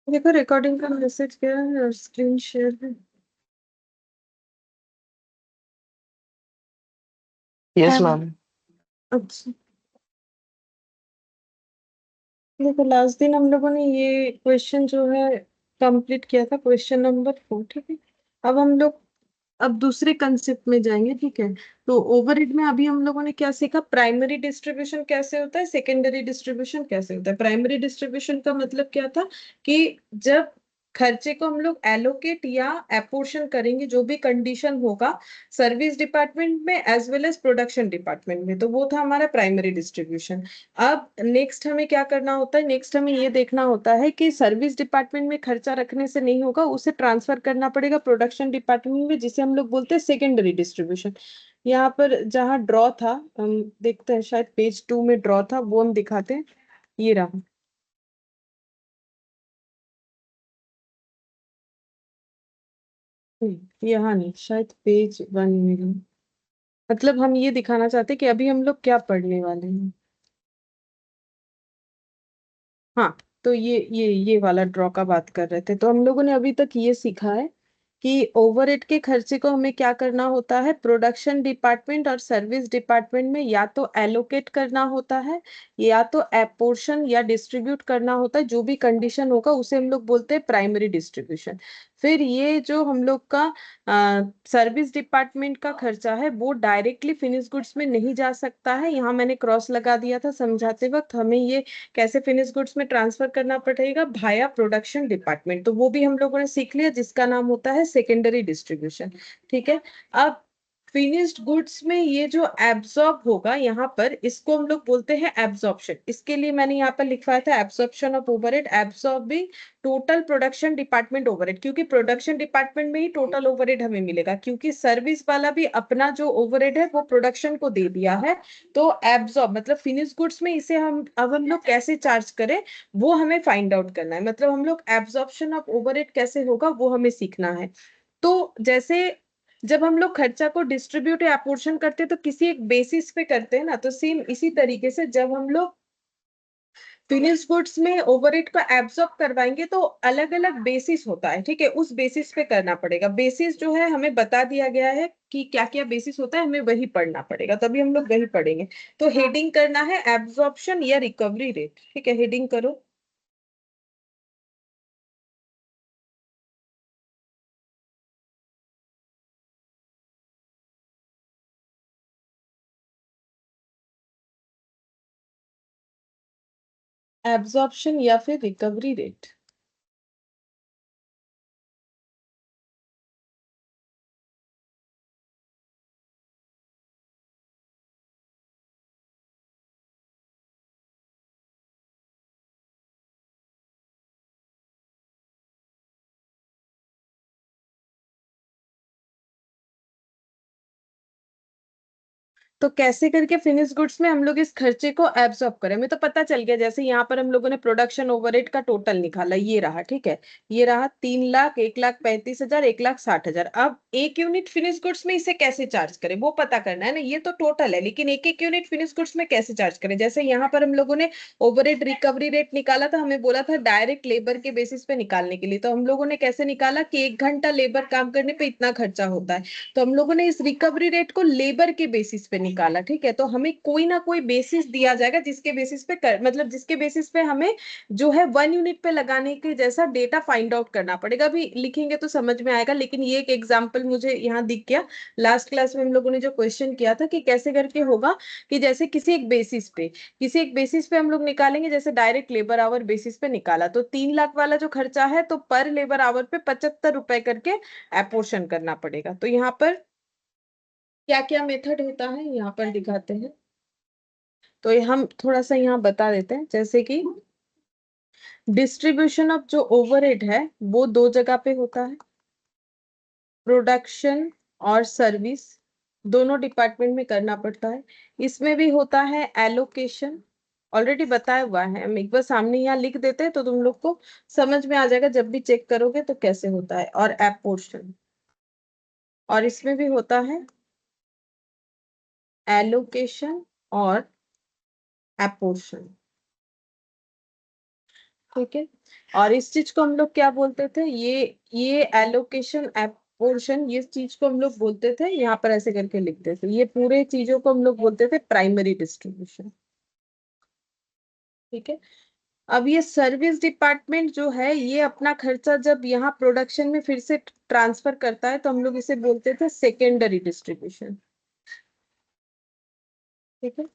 देखो रिकॉर्डिंग का मैसेज क्या है और स्क्रीन शेयर है। यस हाँ। मैम। अच्छा, देखो लास्ट दिन हम लोगों ने ये क्वेश्चन जो है कंप्लीट किया था, क्वेश्चन नंबर 4, ठीक है। अब हम लोग अब दूसरे कंसेप्ट में जाएंगे, ठीक है। तो ओवरहेड में अभी हम लोगों ने क्या सीखा, प्राइमरी डिस्ट्रीब्यूशन कैसे होता है, सेकेंडरी डिस्ट्रीब्यूशन कैसे होता है। प्राइमरी डिस्ट्रीब्यूशन का मतलब क्या था कि जब खर्चे को हम लोग एलोकेट या एपोर्शन करेंगे, जो भी कंडीशन होगा सर्विस डिपार्टमेंट में as well as production department में, तो वो था हमारा प्राइमरी डिस्ट्रीब्यूशन। अब नेक्स्ट हमें क्या करना होता है, नेक्स्ट हमें ये देखना होता है कि सर्विस डिपार्टमेंट में खर्चा रखने से नहीं होगा, उसे ट्रांसफर करना पड़ेगा प्रोडक्शन डिपार्टमेंट में, जिसे हम लोग बोलते हैं सेकेंडरी डिस्ट्रीब्यूशन। यहाँ पर जहाँ ड्रॉ था, हम देखते हैं शायद पेज 2 में ड्रॉ था, वो हम दिखाते हैं। ये रहा। यहाँ नहीं, शायद पेज 1 में है। मतलब हम ये दिखाना चाहते हैं कि अभी हम लोग क्या पढ़ने वाले हैं। हाँ, तो ये वाला ड्रॉ का बात कर रहे थे। तो हम लोगों ने अभी तक ये सीखा है कि ओवरहेड के खर्चे को हमें क्या करना होता है, प्रोडक्शन डिपार्टमेंट और सर्विस डिपार्टमेंट में या तो एलोकेट करना होता है या तो एपोर्शन या डिस्ट्रीब्यूट करना होता है, जो भी कंडीशन होगा उसे हम लोग बोलते हैं प्राइमरी डिस्ट्रीब्यूशन। फिर ये जो हम लोग का सर्विस डिपार्टमेंट का खर्चा है वो डायरेक्टली फिनिश गुड्स में नहीं जा सकता है। यहाँ मैंने क्रॉस लगा दिया था समझाते वक्त। हमें ये कैसे फिनिश गुड्स में ट्रांसफर करना पड़ेगा, भाया प्रोडक्शन डिपार्टमेंट, तो वो भी हम लोगों ने सीख लिया, जिसका नाम होता है सेकेंडरी डिस्ट्रीब्यूशन। ठीक है। अब फिनिश्ड गुड्स में ये जो एब्जॉर्ब होगा यहाँ पर, इसको हम लोग बोलते हैं एब्जॉर्प्शन। इसके लिए मैंने यहाँ पर लिखवाया था absorption of overhead, absorbing total production department overhead, क्योंकि प्रोडक्शन डिपार्टमेंट में ही टोटल ओवरहेड हमें मिलेगा, क्योंकि सर्विस वाला भी अपना जो ओवरहेड है वो प्रोडक्शन को दे दिया है। तो एब्जॉर्ब मतलब फिनिश गुड्स में इसे हम लोग कैसे चार्ज करें, वो हमें फाइंड आउट करना है। मतलब हम लोग एब्जॉर्प्शन ऑफ ओवरहेड कैसे होगा वो हमें सीखना है। तो जैसे जब हम लोग खर्चा को डिस्ट्रीब्यूट या अपोर्शन करते हैं तो किसी एक बेसिस पे करते हैं ना, तो सेम इसी तरीके से जब हम लोग फिनिश गुड्स में ओवरहेड को एब्सॉर्ब करवाएंगे तो अलग अलग बेसिस होता है, ठीक है। उस बेसिस पे करना पड़ेगा। बेसिस जो है हमें बता दिया गया है कि क्या क्या बेसिस होता है, हमें वही पढ़ना पड़ेगा, तभी हम लोग वही पढ़ेंगे। तो हेडिंग करना है एब्जॉर्प्शन या रिकवरी रेट, ठीक है, हेडिंग करो। एब्जॉर्प्शन या फिर रिकवरी रेट। तो कैसे करके फिनिश गुड्स में हम लोग इस खर्चे को एब्सॉर्ब करें, हमें तो पता चल गया। जैसे यहाँ पर हम लोगों ने प्रोडक्शन ओवरहेड का टोटल निकाला, ये रहा, ठीक है। ये रहा 3 लाख, 1,35,000, 1,60,000। अब एक यूनिट फिनिश गुड्स में इसे कैसे चार्ज करें वो पता करना है ना। ये तो टोटल है, लेकिन एक एक यूनिट फिनिश गुड्स में कैसे चार्ज करें। जैसे यहाँ पर हम लोगों ने ओवरहेड रिकवरी रेट निकाला था, हमें बोला था डायरेक्ट लेबर के बेसिस पे निकालने के लिए। तो हम लोगों ने कैसे निकाला कि 1 घंटा लेबर काम करने पे इतना खर्चा होता है। तो हम लोगों ने इस रिकवरी रेट को लेबर के बेसिस पे निकाला, ठीक है। तो हमें कोई ना कोई बेसिस दिया जाएगा जिसके बेसिस पे मतलब जिसके बेसिस पे हमें जो है 1 यूनिट पे लगाने के जैसा डेटा फाइंड आउट करना पड़ेगा। अभी लिखेंगे तो समझ में आएगा, लेकिन ये एक एग्जाम्पल मुझे यहाँ दिख गया। लास्ट क्लास में हम लोगों ने जो क्वेश्चन किया था कि कैसे करके होगा, कि जैसे किसी एक बेसिस पे हम लोग निकालेंगे। जैसे डायरेक्ट लेबर आवर बेसिस पे निकाला तो 3 लाख वाला जो खर्चा है, तो पर लेबर आवर पे 75 रुपए करके अपोर्शन करना पड़ेगा। तो यहाँ पर क्या क्या मेथड होता है यहाँ पर दिखाते हैं। तो ये हम थोड़ा सा यहाँ बता देते हैं। जैसे कि डिस्ट्रीब्यूशन ऑफ जो ओवरहेड है वो 2 जगह पे होता है, प्रोडक्शन और सर्विस, दोनों डिपार्टमेंट में करना पड़ता है। इसमें भी होता है एलोकेशन, ऑलरेडी बताया हुआ है, हम एक बार सामने यहाँ लिख देते हैं तो तुम लोग को समझ में आ जाएगा जब भी चेक करोगे तो कैसे होता है। और एपोर्शन, और इसमें भी होता है एलोकेशन और एपोर्शन। ठीक है। और इस चीज को हम लोग क्या बोलते थे, ये एलोकेशन पोर्शन, ये चीज को हम लोग बोलते थे, यहाँ पर ऐसे करके लिखते थे, ये पूरे चीजों को हम लोग बोलते थे प्राइमरी डिस्ट्रीब्यूशन। ठीक है। अब ये सर्विस डिपार्टमेंट जो है, ये अपना खर्चा जब यहाँ प्रोडक्शन में फिर से ट्रांसफर करता है तो हम लोग इसे बोलते थे सेकेंडरी डिस्ट्रीब्यूशन। ठीक है।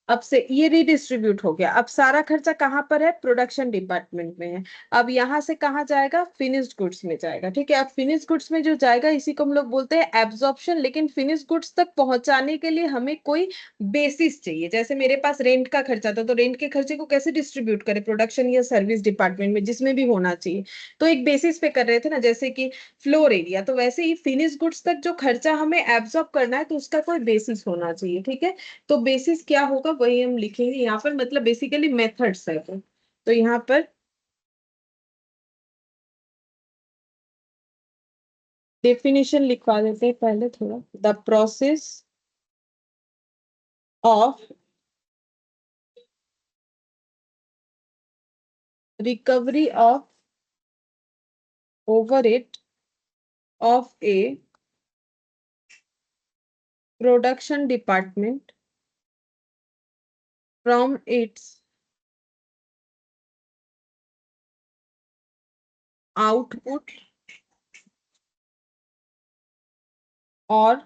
अब से ये रिडिस्ट्रीब्यूट हो गया, अब सारा खर्चा कहाँ पर है, प्रोडक्शन डिपार्टमेंट में है। अब यहाँ से कहाँ जाएगा, फिनिश्ड गुड्स में जाएगा। ठीक है। अब फिनिश्ड गुड्स में जो जाएगा इसी को हम लोग बोलते हैं एब्जॉर्प्शन। लेकिन फिनिश्ड गुड्स तक पहुंचाने के लिए हमें कोई बेसिस चाहिए। जैसे मेरे पास रेंट का खर्चा था, तो रेंट के खर्चे को कैसे डिस्ट्रीब्यूट करें, प्रोडक्शन या सर्विस डिपार्टमेंट में, जिसमें भी होना चाहिए। तो एक बेसिस पे कर रहे थे ना, जैसे कि फ्लोर एरिया, तो वैसे ही फिनिश गुड्स तक जो खर्चा हमें एब्जॉर्ब करना है तो उसका कोई बेसिस होना चाहिए। ठीक है। तो बेसिस क्या होगा वही हम लिखेंगे यहाँ पर, मतलब बेसिकली मेथड्स है तो यहाँ पर डेफिनेशन लिखवा देते हैं पहले थोड़ा। The process of recovery of overhead of A production department from its output और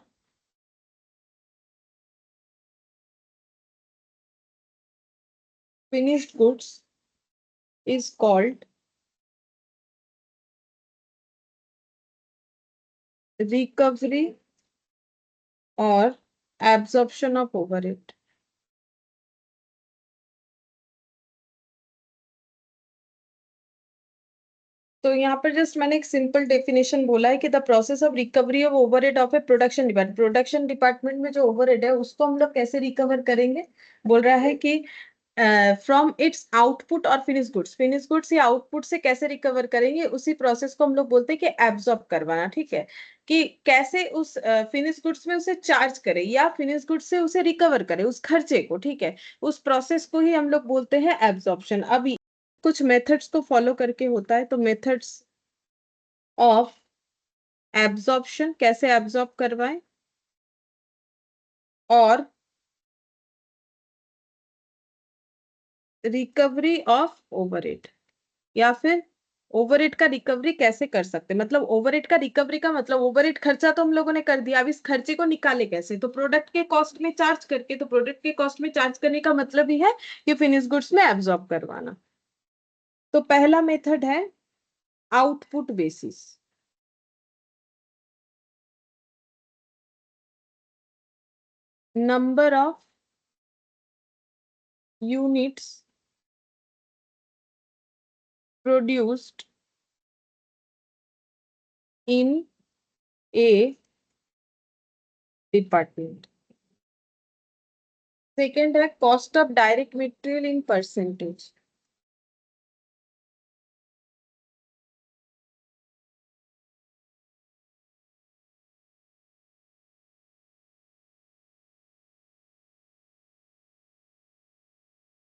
finished goods is called recovery और absorption of overhead। तो यहाँ पर जस्ट मैंने एक सिंपल डेफिनेशन बोला है कि the process of recovery of overhead of A production department में जो ओवरहेड है उसको हम लोग कैसे रिकवर करेंगे। बोल रहा है कि फ्रॉम इट्स आउटपुट और फिनिश गुड्स या आउटपुट से कैसे रिकवर करेंगे, उसी प्रोसेस को हम लोग बोलते हैं कि एब्जॉर्ब करवाना। ठीक है। कि कैसे उस फिनिश गुड्स में उसे चार्ज करें या फिनिश गुड्स से उसे रिकवर करें उस खर्चे को। ठीक है। उस प्रोसेस को ही हम लोग बोलते हैं एब्जॉर्प्शन। अब कुछ मेथड्स को फॉलो करके होता है, तो मेथड्स ऑफ एब्जॉर्प्शन, कैसे एब्जॉर्ब करवाएं, और रिकवरी ऑफ ओवरहेड, या फिर ओवरहेड का रिकवरी कैसे कर सकते हैं। मतलब ओवरहेड का रिकवरी का मतलब ओवरहेड खर्चा तो हम लोगों ने कर दिया, अब इस खर्चे को निकाले कैसे, तो प्रोडक्ट के कॉस्ट में चार्ज करके। तो प्रोडक्ट के कॉस्ट में चार्ज करने का मतलब ही है कि फिनिश गुड्स में एब्जॉर्ब करवाना। तो पहला मेथड है output basis. Number of units produced in a department. Second है cost of direct material in percentage.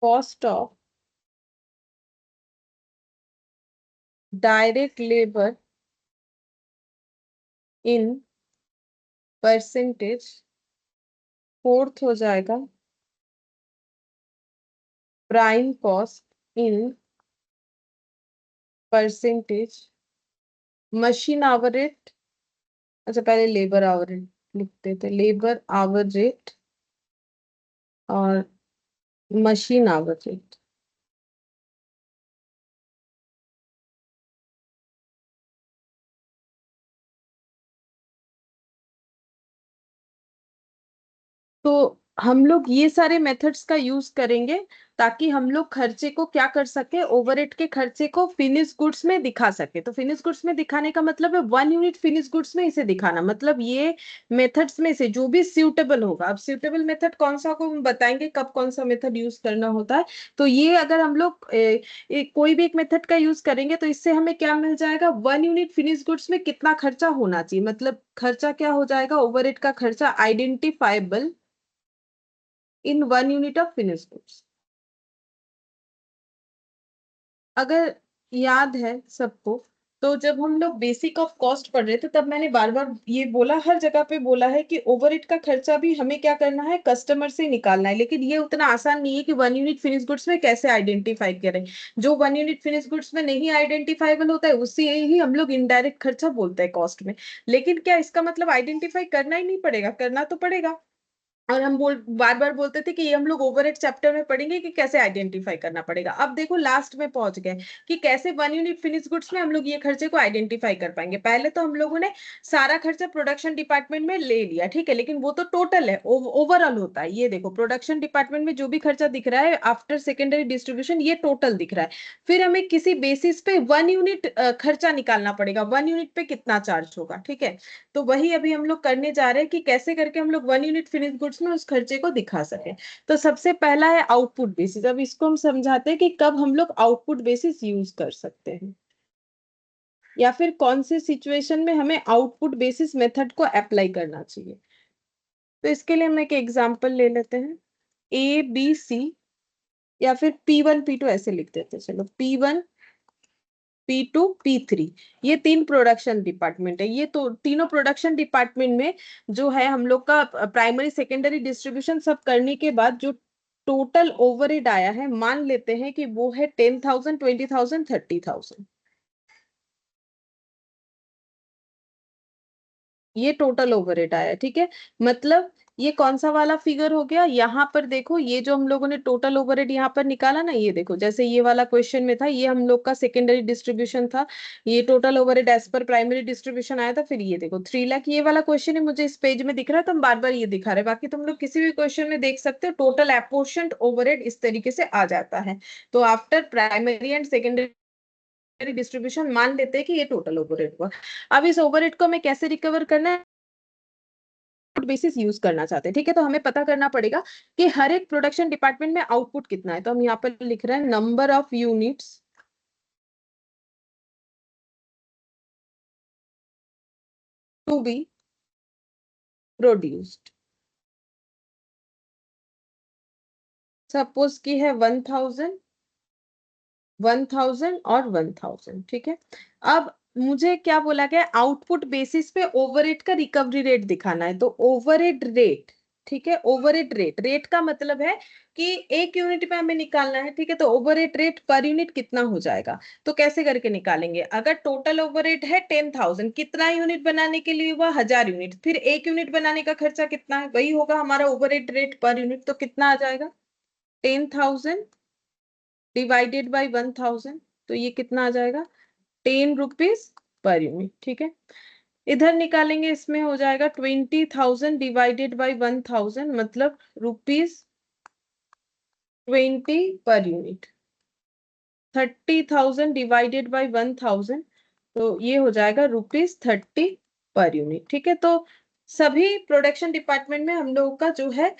Cost of direct labour in percentage. Fourth हो जाएगा prime cost in percentage. Machine hour rate, अच्छा पहले labour hour rate लिखते थे, labour hour rate और machine hour rate. तो हम लोग ये सारे मेथड्स का यूज करेंगे ताकि हम लोग खर्चे को क्या कर सके, ओवरहेड के खर्चे को फिनिश गुड्स में दिखा सके। तो फिनिश गुड्स में दिखाने का मतलब है 1 यूनिट फिनिश गुड्स में इसे दिखाना। मतलब ये मेथड्स में से जो भी सूटेबल होगा, अब सूटेबल मेथड कौन सा को हम बताएंगे कब कौन सा मेथड यूज करना होता है। तो ये अगर हम लोग कोई भी एक मेथड का यूज करेंगे तो इससे हमें क्या मिल जाएगा, 1 यूनिट फिनिश गुड्स में कितना खर्चा होना चाहिए। मतलब खर्चा क्या हो जाएगा, ओवरहेड का खर्चा identifiable in 1 unit of finished goods। अगर याद है सबको, तो जब हम लोग बेसिक ऑफ कॉस्ट पढ़ रहे थे तब मैंने बार बार ये बोला, हर जगह पे बोला है कि ओवरहेड का खर्चा भी हमें क्या करना है, कस्टमर से निकालना है। लेकिन ये उतना आसान नहीं है कि वन यूनिट फिनिश गुड्स में कैसे आइडेंटिफाई करें। जो वन यूनिट फिनिश गुड्स में नहीं आइडेंटिफाइबल होता है उससे ही हम लोग इनडायरेक्ट खर्चा बोलते हैं कॉस्ट में। लेकिन क्या इसका मतलब आइडेंटिफाई करना ही नहीं पड़ेगा? करना तो पड़ेगा। और हम बार बार बोलते थे कि ये हम लोग ओवरहेड चैप्टर में पढ़ेंगे कि कैसे आइडेंटिफाई करना पड़ेगा। अब देखो लास्ट में पहुंच गए कि कैसे वन यूनिट फिनिश गुड्स में हम लोग ये खर्चे को आइडेंटिफाई कर पाएंगे। पहले तो हम लोगों ने सारा खर्चा प्रोडक्शन डिपार्टमेंट में ले लिया, ठीक है, लेकिन वो तो टोटल है, ओवरऑल होता है। ये देखो प्रोडक्शन डिपार्टमेंट में जो भी खर्चा दिख रहा है आफ्टर सेकेंडरी डिस्ट्रीब्यूशन, ये टोटल दिख रहा है। फिर हमें किसी बेसिस पे वन यूनिट खर्चा निकालना पड़ेगा, वन यूनिट पे कितना चार्ज होगा, ठीक है। तो वही अभी हम लोग करने जा रहे हैं कि कैसे करके हम लोग वन यूनिट फिनिश गुड्स में उस खर्चे को दिखा सके। तो सबसे पहला है आउटपुट बेसिस। अब इसको हम समझाते हैं कि कब हम लोग आउटपुट बेसिस यूज कर सकते हैं, या फिर कौन से सिचुएशन में हमें आउटपुट बेसिस मेथड को अप्लाई करना चाहिए। तो इसके लिए हम एक एग्जांपल ले लेते हैं, ABC, या फिर P1 P2 ऐसे लिख देते हैं। चलो P1 P2 P3, ये तीन प्रोडक्शन डिपार्टमेंट है। ये तो तीनों प्रोडक्शन डिपार्टमेंट में जो है हम लोग का प्राइमरी सेकेंडरी डिस्ट्रीब्यूशन सब करने के बाद जो टोटल ओवरहेड आया है, मान लेते हैं कि वो है 10,000, 20,000, 30,000। ये टोटल ओवरहेड आया, ठीक है। मतलब ये कौन सा वाला फिगर हो गया, यहाँ पर देखो, ये जो हम लोगों ने टोटल ओवरहेड यहाँ पर निकाला ना, ये देखो जैसे ये वाला क्वेश्चन में था, ये हम लोग का सेकेंडरी डिस्ट्रीब्यूशन था। ये total overhead as per primary distribution आया था। फिर ये देखो 3 लाख, ये वाला क्वेश्चन है मुझे इस पेज में दिख रहा है तो हम बार बार ये दिखा रहे हैं। बाकी तुम लोग किसी भी क्वेश्चन में देख सकते हो, टोटल अपोर्शन्ड ओवरहेड इस तरीके से आ जाता है। तो after primary and secondary distribution मान लेते हैं कि ये टोटल ओवरहेड हुआ। अब इस ओवरहेड को हमें कैसे रिकवर करना है, बेसिस यूज करना चाहते हैं, ठीक है। तो हमें पता करना पड़ेगा कि हर एक प्रोडक्शन डिपार्टमेंट में आउटपुट कितना है। तो हम यहाँ पर लिख रहे हैं number of units to be produced. Suppose की है 1,000, 1,000 और 1,000, ठीक है। अब मुझे क्या बोला गया, आउटपुट बेसिस पे ओवरहेड का रिकवरी रेट दिखाना है। तो ओवरहेड रेट, ठीक है, ओवरहेड रेट, रेट का मतलब है कि एक यूनिट पे हमें निकालना है, ठीक है। तो ओवरहेड रेट पर यूनिट कितना हो जाएगा, तो कैसे करके निकालेंगे। अगर टोटल ओवरहेड है 10,000, कितना यूनिट बनाने के लिए हुआ, 1,000 यूनिट, फिर एक यूनिट बनाने का खर्चा कितना है, वही होगा हमारा ओवरहेड रेट पर यूनिट। तो कितना आ जाएगा, 10,000 डिवाइडेड बाई 1,000, तो ये कितना आ जाएगा, 10 रुपीज पर यूनिट, ठीक है। इधर निकालेंगे, इसमें हो जाएगा 20,000 डिवाइडेड बाई 1,000, मतलब rupees 20 per unit. 30,000 divided by 1,000, तो ये हो जाएगा रुपीज 30 पर यूनिट, ठीक है। तो सभी प्रोडक्शन डिपार्टमेंट में हम लोगों का जो है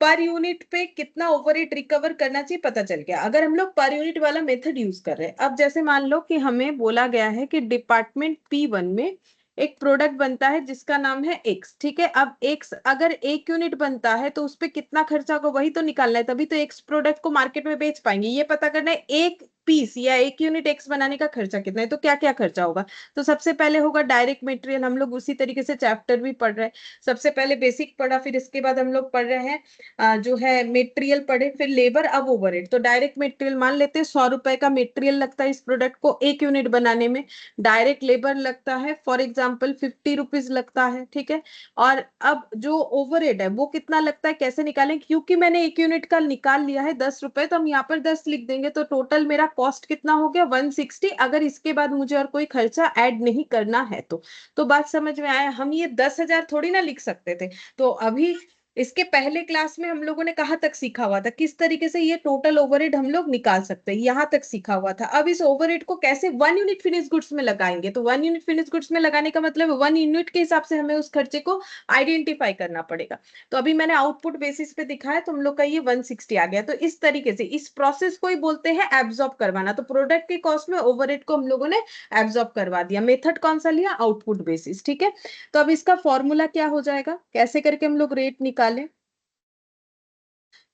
पर यूनिट पे कितना ओवरहेड रिकवर करना चाहिए पता चल गया, अगर हम लोग पर यूनिट वाला मेथड यूज कर रहे हैं। अब जैसे मान लो कि हमें बोला गया है कि डिपार्टमेंट P1 में एक प्रोडक्ट बनता है जिसका नाम है एक्स, ठीक है। अब एक्स अगर एक यूनिट बनता है तो उस पे कितना खर्चा होगा वही तो निकालना है, तभी तो एक्स प्रोडक्ट को मार्केट में बेच पाएंगे। ये पता करना है एक पीस या एक यूनिट एक्स बनाने का खर्चा कितना है, तो क्या क्या खर्चा होगा। तो सबसे पहले होगा डायरेक्ट मटेरियल, हम लोग उसी तरीके से चैप्टर भी पढ़ रहे हैं। सबसे पहले बेसिक पढ़ा, फिर इसके बाद हम लोग पढ़ रहे हैं जो है मेटेरियल पढ़े, फिर लेबर, अब ओवरहेड। तो डायरेक्ट मेटेरियल मान लेते हैं 100 रुपए का मेटेरियल लगता है इस प्रोडक्ट को एक यूनिट बनाने में। डायरेक्ट लेबर लगता है फॉर एग्जाम्पल 50 रुपीज लगता है, ठीक है। और अब जो ओवरहेड है वो कितना लगता है, कैसे निकालें, क्योंकि मैंने एक यूनिट का निकाल लिया है 10 रुपए, तो हम यहाँ पर 10 लिख देंगे। तो टोटल मेरा कॉस्ट कितना हो गया, 160, अगर इसके बाद मुझे और कोई खर्चा ऐड नहीं करना है तो बात समझ में आया। हम ये 10,000 थोड़ी ना लिख सकते थे। तो अभी इसके पहले क्लास में हम लोगों ने कहाँ तक सीखा हुआ था, किस तरीके से ये टोटल ओवरहेड हम लोग निकाल सकते हैं, यहाँ तक सीखा हुआ था। अब इस ओवरहेड को कैसे वन यूनिट फिनिश गुड्स में लगाएंगे, तो वन यूनिट फिनिश गुड्स में लगाने का मतलब वन यूनिट के हिसाब से हमें उस खर्चे को आइडेंटिफाई करना पड़ेगा। तो अभी मैंने आउटपुट बेसिस पे दिखाया, तो हम लोग का ये 160 आ गया। तो इस तरीके से इस प्रोसेस को ही बोलते हैं एब्जॉर्ब करवाना। तो प्रोडक्ट के कॉस्ट में ओवरहेड को हम लोगों ने एब्जॉर्ब करवा दिया। मेथड कौन सा लिया, आउटपुट बेसिस, ठीक है। तो अब इसका फॉर्मूला क्या हो जाएगा, कैसे करके हम लोग रेट निकालें।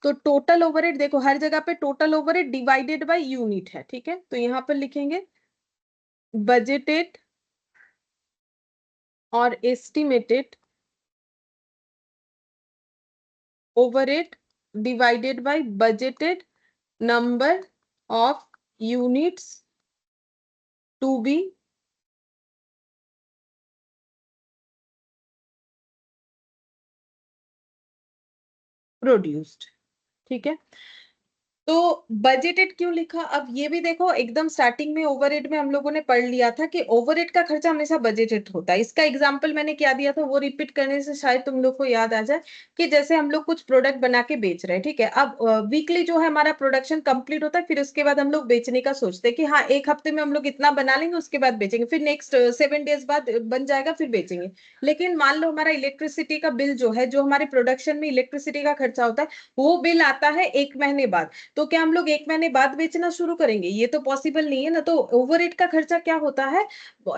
तो टोटल ओवरहेड देखो हर जगह पे total overhead divided by unit है, ठीक है। तो यहाँ पर लिखेंगे बजटेड और estimated overhead divided by budgeted number of units to be produced, ठीक है। तो बजटेड क्यों लिखा, अब ये भी देखो एकदम स्टार्टिंग में ओवरहेड में हम लोगों ने पढ़ लिया था कि ओवरहेड का खर्चा हमेशा बजटेड होता है। इसका एग्जांपल मैंने क्या दिया था वो रिपीट करने से शायद तुम लोग को याद आ जाए कि जैसे हम लोग कुछ प्रोडक्ट बना के बेच रहे हैं, ठीक है। अब वीकली जो है हमारा प्रोडक्शन कंप्लीट होता है, फिर उसके बाद हम लोग बेचने का सोचते हैं कि हाँ एक हफ्ते में हम लोग इतना बना लेंगे उसके बाद बेचेंगे, फिर नेक्स्ट 7 डेज बाद बन जाएगा फिर बेचेंगे। लेकिन मान लो हमारा इलेक्ट्रिसिटी का बिल जो है, जो हमारे प्रोडक्शन में इलेक्ट्रिसिटी का खर्चा होता है, वो बिल आता है 1 महीने बाद। तो क्या हम लोग 1 महीने बाद बेचना शुरू करेंगे? ये तो पॉसिबल नहीं है ना। तो ओवरहेड का खर्चा क्या होता है,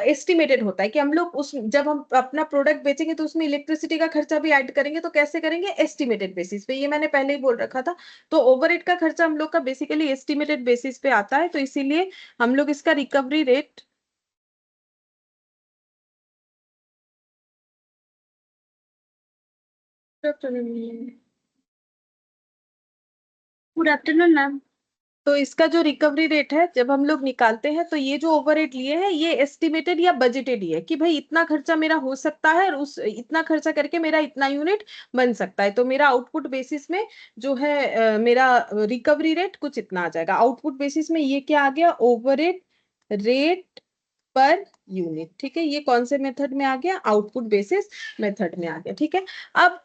एस्टिमेटेड होता है कि हम लोग उस जब हम अपना प्रोडक्ट बेचेंगे तो उसमें इलेक्ट्रिसिटी का खर्चा भी ऐड करेंगे। तो कैसे करेंगे? एस्टिमेटेड बेसिस पे, ये मैंने पहले ही बोल रखा था। तो ओवरहेड का खर्चा हम लोग का बेसिकली एस्टिमेटेड बेसिस पे आता है, तो इसीलिए हम लोग इसका recovery rate good afternoon ma'am. तो इसका जो रिकवरी रेट है जब हम लोग निकालते हैं, तो ये जो ओवरहेड लिए हैं ये एस्टिमेटेड या बजटेड ही है कि भाई इतना खर्चा मेरा हो सकता है और उस इतना खर्चा करके मेरा इतना यूनिट बन सकता है। तो मेरा आउटपुट बेसिस में जो है मेरा रिकवरी रेट कुछ इतना आ जाएगा। आउटपुट बेसिस में ये क्या आ गया? ओवरहेड रेट पर यूनिट, ठीक है। ये कौन से मेथड में आ गया? आउटपुट बेसिस मेथड में आ गया, ठीक है। अब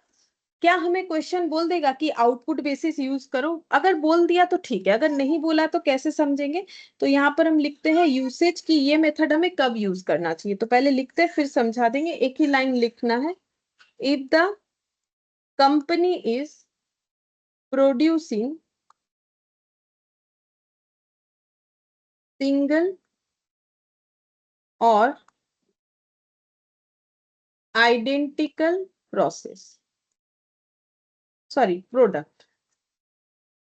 क्या हमें क्वेश्चन बोल देगा कि आउटपुट बेसिस यूज करो? अगर बोल दिया तो ठीक है, अगर नहीं बोला तो कैसे समझेंगे? तो यहाँ पर हम लिखते हैं यूसेज की ये मेथड हमें कब यूज करना चाहिए। तो पहले लिखते हैं फिर समझा देंगे, एक ही लाइन लिखना है। If the company is producing single और आइडेंटिकल प्रोसेस, सॉरी प्रोडक्ट,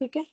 ठीक है।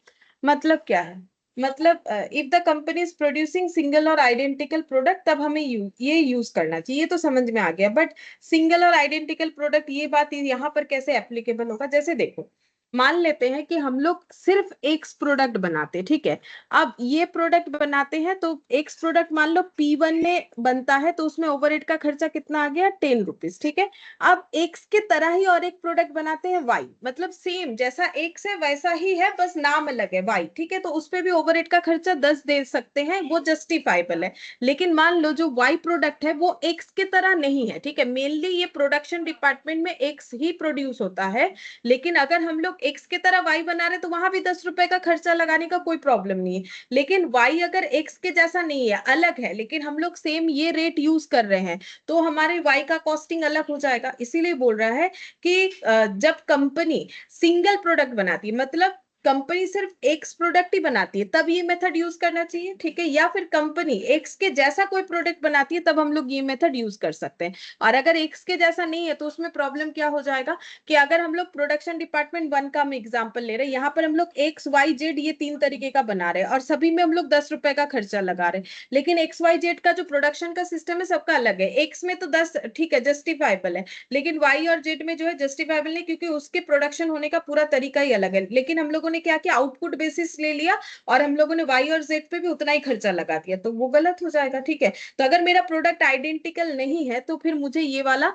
मतलब क्या है? मतलब if the company is producing single और आइडेंटिकल प्रोडक्ट, तब हमें ये यूज करना चाहिए। ये तो समझ में आ गया, बट सिंगल और आइडेंटिकल प्रोडक्ट ये बात यहाँ पर कैसे एप्लीकेबल होगा? जैसे देखो मान लेते हैं कि हम लोग सिर्फ एक प्रोडक्ट बनाते हैं, ठीक है। अब ये प्रोडक्ट बनाते हैं तो एक प्रोडक्ट मान लो P1 में बनता है, तो उसमें ओवरहेड का खर्चा कितना आ गया? 10 रुपीज, ठीक है। अब एक्स के तरह ही और एक प्रोडक्ट बनाते हैं वाई, मतलब सेम जैसा एक्स है वैसा ही है, बस नाम अलग है वाई, ठीक है। तो उस पे भी ओवरहेड का खर्चा 10 दे सकते हैं, वो जस्टिफाइबल है। लेकिन मान लो जो वाई प्रोडक्ट है वो एक्स के तरह नहीं है, ठीक है। मेनली ये प्रोडक्शन डिपार्टमेंट में एक्स ही प्रोड्यूस होता है, लेकिन अगर हम लोग एक्स के तरह वाई बना रहे तो वहां भी 10 रुपए का खर्चा लगाने का कोई प्रॉब्लम नहीं है। लेकिन वाई अगर एक्स के जैसा नहीं है, अलग है, लेकिन हम लोग सेम ये रेट यूज कर रहे हैं, तो हमारे वाई का कॉस्टिंग अलग हो जाएगा। इसीलिए बोल रहा है कि जब कंपनी सिंगल प्रोडक्ट बनाती है, मतलब कंपनी सिर्फ एक्स प्रोडक्ट ही बनाती है, तब ये मेथड यूज करना चाहिए, ठीक है। या फिर कंपनी एक्स के जैसा कोई प्रोडक्ट बनाती है, तब हम लोग ये मेथड यूज कर सकते हैं। और अगर एक्स के जैसा नहीं है तो उसमें प्रॉब्लम क्या हो जाएगा कि अगर हम लोग प्रोडक्शन डिपार्टमेंट 1 का हम एग्जांपल ले रहे हैं, यहाँ पर हम लोग एक्स वाई जेड ये 3 तरीके का बना रहे हैं और सभी में हम लोग 10 रुपए का खर्चा लगा रहे हैं। लेकिन एक्स वाई जेड का जो प्रोडक्शन का सिस्टम है सबका अलग है। एक्स में तो 10 ठीक है जस्टिफाइबल है, लेकिन वाई और जेड में जो है जस्टिफाइबल नहीं, क्योंकि उसके प्रोडक्शन होने का पूरा तरीका ही अलग है। लेकिन हम लोगों ने क्या किया? आउटपुट बेसिस ले लिया और हम लोगों ने वाई और जेड पे भी उतना ही खर्चा लगा दिया, तो वो गलत हो जाएगा, ठीक है। तो अगर मेरा प्रोडक्ट आइडेंटिकल नहीं है तो फिर मुझे ये वाला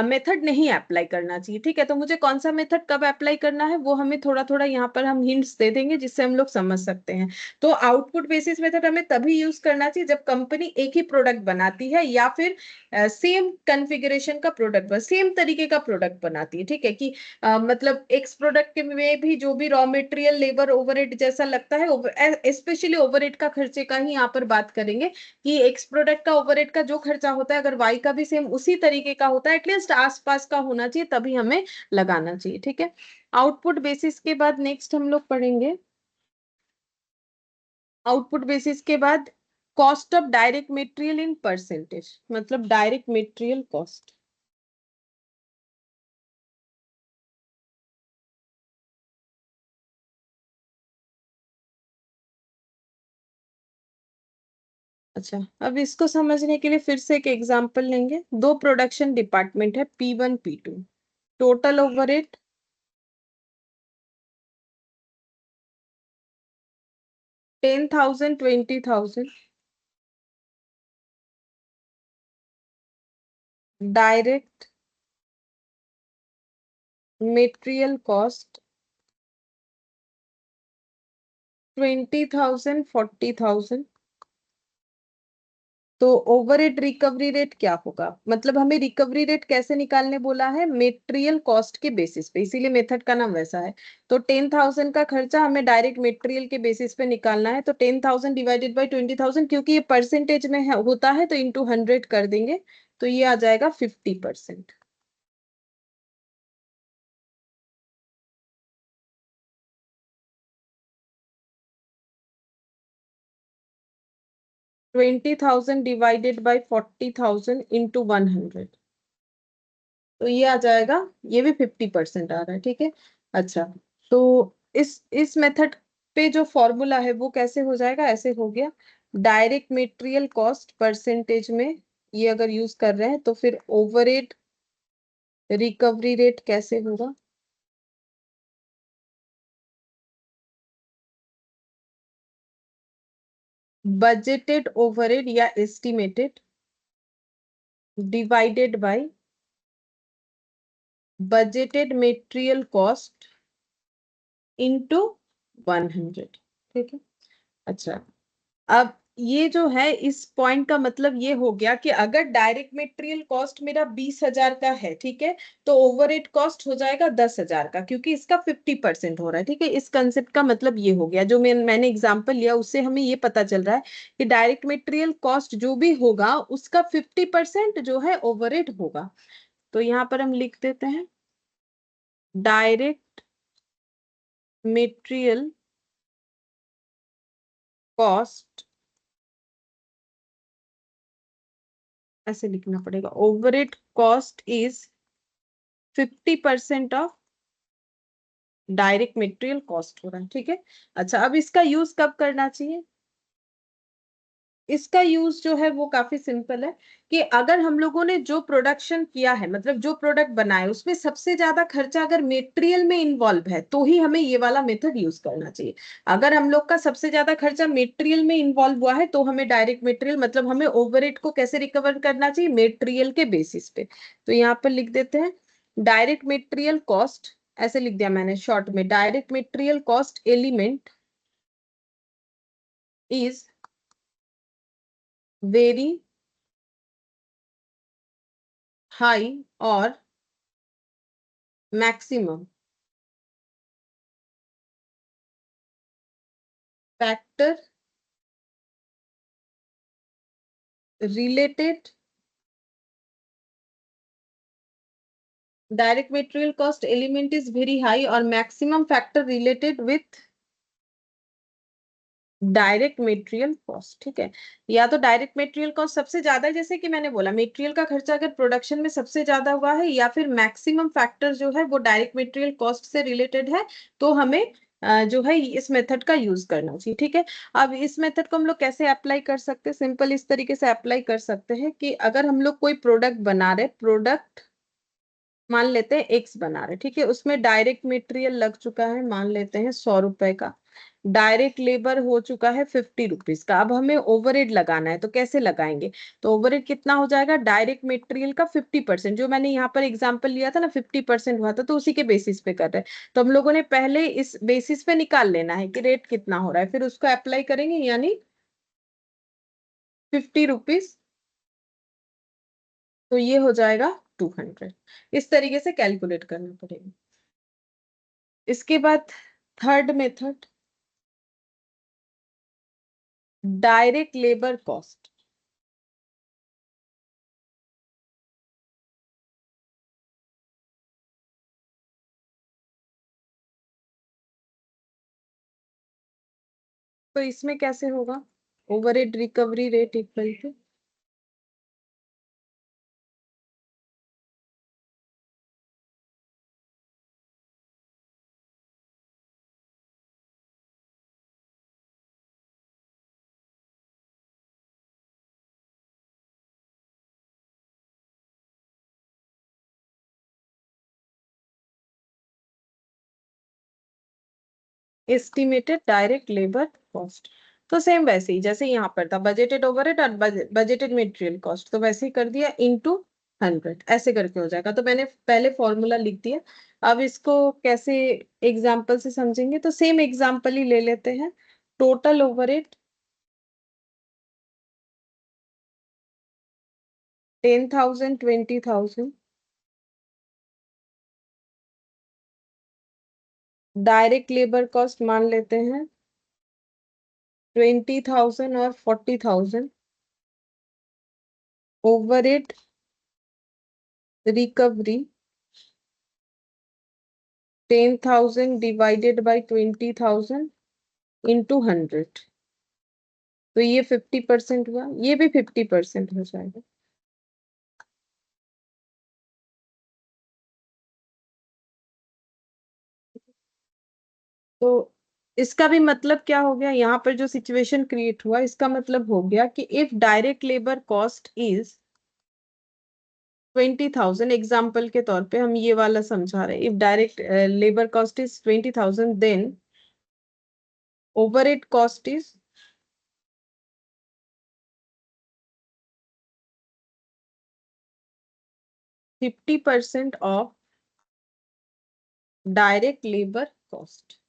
मेथड नहीं अप्लाई करना चाहिए, ठीक है। तो मुझे कौन सा मेथड कब अप्लाई करना है वो हमें थोड़ा थोड़ा यहाँ पर हम हिंट्स दे देंगे जिससे हम लोग समझ सकते हैं। तो आउटपुट बेसिस मेथड हमें तभी यूज करना चाहिए जब कंपनी एक ही प्रोडक्ट बनाती है या फिर सेम कॉन्फ़िगरेशन का प्रोडक्ट, सेम तरीके का प्रोडक्ट बनाती है, ठीक है। कि मतलब एक्स प्रोडक्ट के में भी जो भी रॉ मटेरियल लेबर ओवरहेड जैसा लगता है, स्पेशली ओवरहेड का खर्चे का ही यहाँ पर बात करेंगे कि एक्स प्रोडक्ट का ओवरहेड का जो खर्चा होता है अगर वाई का भी सेम उसी तरीके का होता है, एटलीस्ट आसपास का होना चाहिए, तभी हमें लगाना चाहिए, ठीक है। आउटपुट बेसिस के बाद नेक्स्ट हम लोग पढ़ेंगे, आउटपुट बेसिस के बाद cost of direct material in percentage, मतलब डायरेक्ट मटेरियल कॉस्ट। अच्छा, अब इसको समझने के लिए फिर से एक एग्जांपल लेंगे। दो प्रोडक्शन डिपार्टमेंट है, P1 P2। Total overhead 10,000 20,000। Direct material cost 20,000 40,000। तो ओवरहेड रिकवरी रेट क्या होगा? मतलब हमें रिकवरी रेट कैसे निकालने बोला है? मेटेरियल कॉस्ट के बेसिस पे, इसीलिए मेथड का नाम वैसा है। तो 10,000 का खर्चा हमें डायरेक्ट मेटेरियल के बेसिस पे निकालना है, तो 10,000 डिवाइडेड बाई 20,000, क्योंकि ये परसेंटेज में होता है तो इंटू 100 कर देंगे, तो ये आ जाएगा 50%। 20,000 डिवाइडेड बाई 40,000 इंटू 100, तो ये आ जाएगा, ये भी 50% आ रहा है, ठीक है। अच्छा, तो इस मेथड पे जो फॉर्मूला है वो कैसे हो जाएगा? ऐसे हो गया, डायरेक्ट मटेरियल कॉस्ट परसेंटेज में ये अगर यूज कर रहे हैं तो फिर ओवरहेड रिकवरी रेट कैसे होगा? बजटेड ओवरहेड या estimated divided by budgeted material cost into 100, ठीक है। अच्छा, अब ये जो है इस पॉइंट का मतलब ये हो गया कि अगर डायरेक्ट मटेरियल कॉस्ट मेरा 20,000 का है, ठीक है, तो ओवरहेड कॉस्ट हो जाएगा 10,000 का, क्योंकि इसका 50% हो रहा है, ठीक है। इस कंसेप्ट का मतलब ये हो गया, जो मैंने एग्जांपल लिया उससे हमें ये पता चल रहा है कि डायरेक्ट मटेरियल कॉस्ट जो भी होगा उसका 50% जो है ओवरहेड होगा। तो यहाँ पर हम लिख देते हैं डायरेक्ट मटेरियल कॉस्ट, ऐसे लिखना पड़ेगा, overhead cost is 50% of direct material cost हो रहा है, ठीक है। अच्छा, अब इसका यूज कब करना चाहिए? इसका यूज जो है वो काफी सिंपल है, कि अगर हम लोगों ने जो प्रोडक्शन किया है, मतलब जो प्रोडक्ट बनाए, उसमें सबसे ज्यादा खर्चा अगर मटेरियल में इन्वॉल्व है तो ही हमें ये वाला मेथड यूज करना चाहिए। अगर हम लोग का सबसे ज्यादा खर्चा मटेरियल में इन्वॉल्व हुआ है तो हमें डायरेक्ट मटेरियल, मतलब हमें ओवरहेड को कैसे रिकवर करना चाहिए? मटेरियल के बेसिस पे। तो यहाँ पर लिख देते हैं डायरेक्ट मटेरियल कॉस्ट, ऐसे लिख दिया मैंने शॉर्ट में, direct material cost element is very high और maximum factor related, direct material cost element is very high और maximum factor related with direct material cost, ठीक है। या तो डायरेक्ट मटेरियल कॉस्ट सबसे ज्यादा है, जैसे कि मैंने बोला मटेरियल का खर्चा अगर प्रोडक्शन में सबसे ज्यादा हुआ है, या फिर मैक्सिमम फैक्टर जो है वो डायरेक्ट मटेरियल कॉस्ट से रिलेटेड है, तो हमें जो है इस मेथड का यूज करना चाहिए, ठीक है। अब इस मेथड को हम लोग कैसे अप्लाई कर सकते हैं? सिंपल इस तरीके से अप्लाई कर सकते हैं कि अगर हम लोग कोई प्रोडक्ट बना रहे, प्रोडक्ट मान लेते हैं एक्स बना रहे, ठीक है, उसमें डायरेक्ट मटेरियल लग चुका है, मान लेते हैं 100 रुपए का, डायरेक्ट लेबर हो चुका है 50 रुपीज का। अब हमें ओवरहेड लगाना है, तो कैसे लगाएंगे? तो ओवरहेड कितना हो जाएगा? डायरेक्ट मटेरियल का 50%, जो मैंने यहाँ पर एग्जाम्पल लिया था ना, 50% हुआ था, तो उसी के बेसिस पे कर रहे हैं। तो हम लोगों ने पहले इस बेसिस पे निकाल लेना है कि रेट कितना हो रहा है, फिर उसको अप्लाई करेंगे, यानी 50 रुपीज, तो ये हो जाएगा 200। इस तरीके से कैलकुलेट करना पड़ेगा। इसके बाद third method, direct labour cost. तो इसमें कैसे होगा? Overhead recovery rate equal to, estimated direct labour cost. तो सेम वैसे ही जैसे यहाँ पर था बजटेड ओवरहेड और बजटेड मटेरियल कॉस्ट, तो वैसे ही कर दिया इनटू 100, ऐसे करके हो जाएगा। तो मैंने पहले फॉर्मूला लिख दिया। अब इसको कैसे एग्जाम्पल से समझेंगे, तो सेम एग्जाम्पल ही ले लेते हैं। Total overhead 10,000 20,000, direct labour cost मान लेते हैं 20,000 और 40,000, overhead recovery 10,000 divided by 20,000 into 100, तो ये 50% हुआ, ये भी 50% हो जाएगा। तो इसका भी मतलब क्या हो गया, यहाँ पर जो सिचुएशन क्रिएट हुआ इसका मतलब हो गया कि if direct labour cost is 20,000, example के तौर पे हम ये वाला समझा रहे हैं, if direct labour cost is 20,000 then overhead cost is 50% of direct labour cost.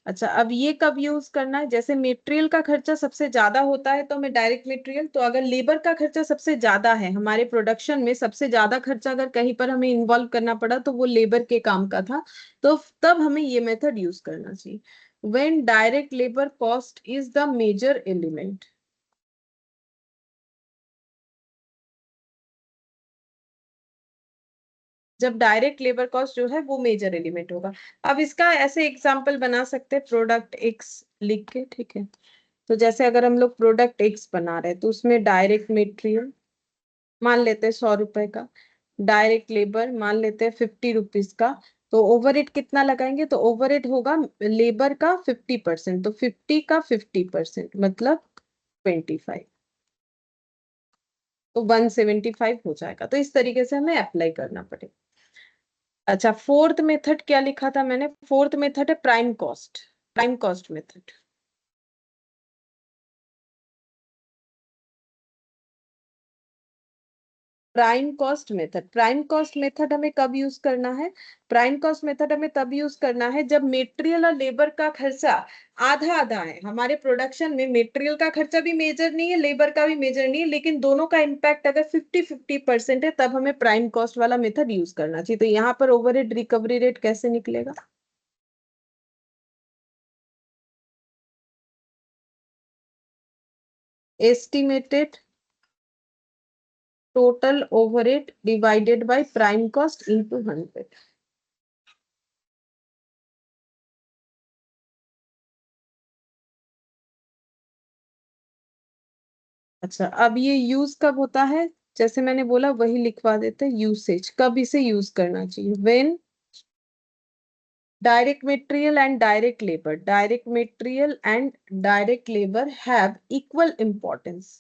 अच्छा, अब ये कब यूज करना है, जैसे मटेरियल का खर्चा सबसे ज्यादा होता है तो हमें डायरेक्ट मटेरियल, तो अगर लेबर का खर्चा सबसे ज्यादा है हमारे प्रोडक्शन में, सबसे ज्यादा खर्चा अगर कहीं पर हमें इन्वॉल्व करना पड़ा तो वो लेबर के काम का था, तो तब हमें ये मेथड यूज करना चाहिए। When direct labour cost is the major element, जब डायरेक्ट लेबर कॉस्ट जो है वो मेजर एलिमेंट होगा। अब इसका ऐसे एग्जांपल बना सकते हैं, प्रोडक्ट एक्स लिख के, ठीक है। तो जैसे अगर हम लोग प्रोडक्ट एक्स बना रहे हैं तो उसमें डायरेक्ट मटेरियल मान लेते हैं 100 रुपए का, डायरेक्ट लेबर मान लेते हैं 50 रुपीज का, तो ओवरहेड कितना लगाएंगे, तो ओवरहेड होगा लेबर का 50%, तो 50 का 50% मतलब 25, तो 175 हो जाएगा। तो इस तरीके से हमें अप्लाई करना पड़ेगा। अच्छा, फोर्थ मेथड क्या लिखा था मैंने, फोर्थ मेथड है prime cost, prime cost method. Prime cost method, prime cost method हमें कब यूज करना है, प्राइम कॉस्ट मेथड हमें तब यूज करना है जब मटेरियल और लेबर का खर्चा आधा आधा है। हमारे प्रोडक्शन में मटेरियल का खर्चा भी मेजर नहीं है, लेबर का भी मेजर नहीं है, लेकिन दोनों का इम्पैक्ट अगर 50-50% है, तब हमें प्राइम कॉस्ट वाला मेथड यूज करना चाहिए। तो यहाँ पर ओवरहेड रिकवरी रेट कैसे निकलेगा, estimated total overhead divided by prime cost into 100। अच्छा, अब ये यूज कब होता है, जैसे मैंने बोला वही लिखवा देते हैं, यूसेज कब इसे यूज करना चाहिए, when direct material and direct labour, direct material and direct labour have equal importance.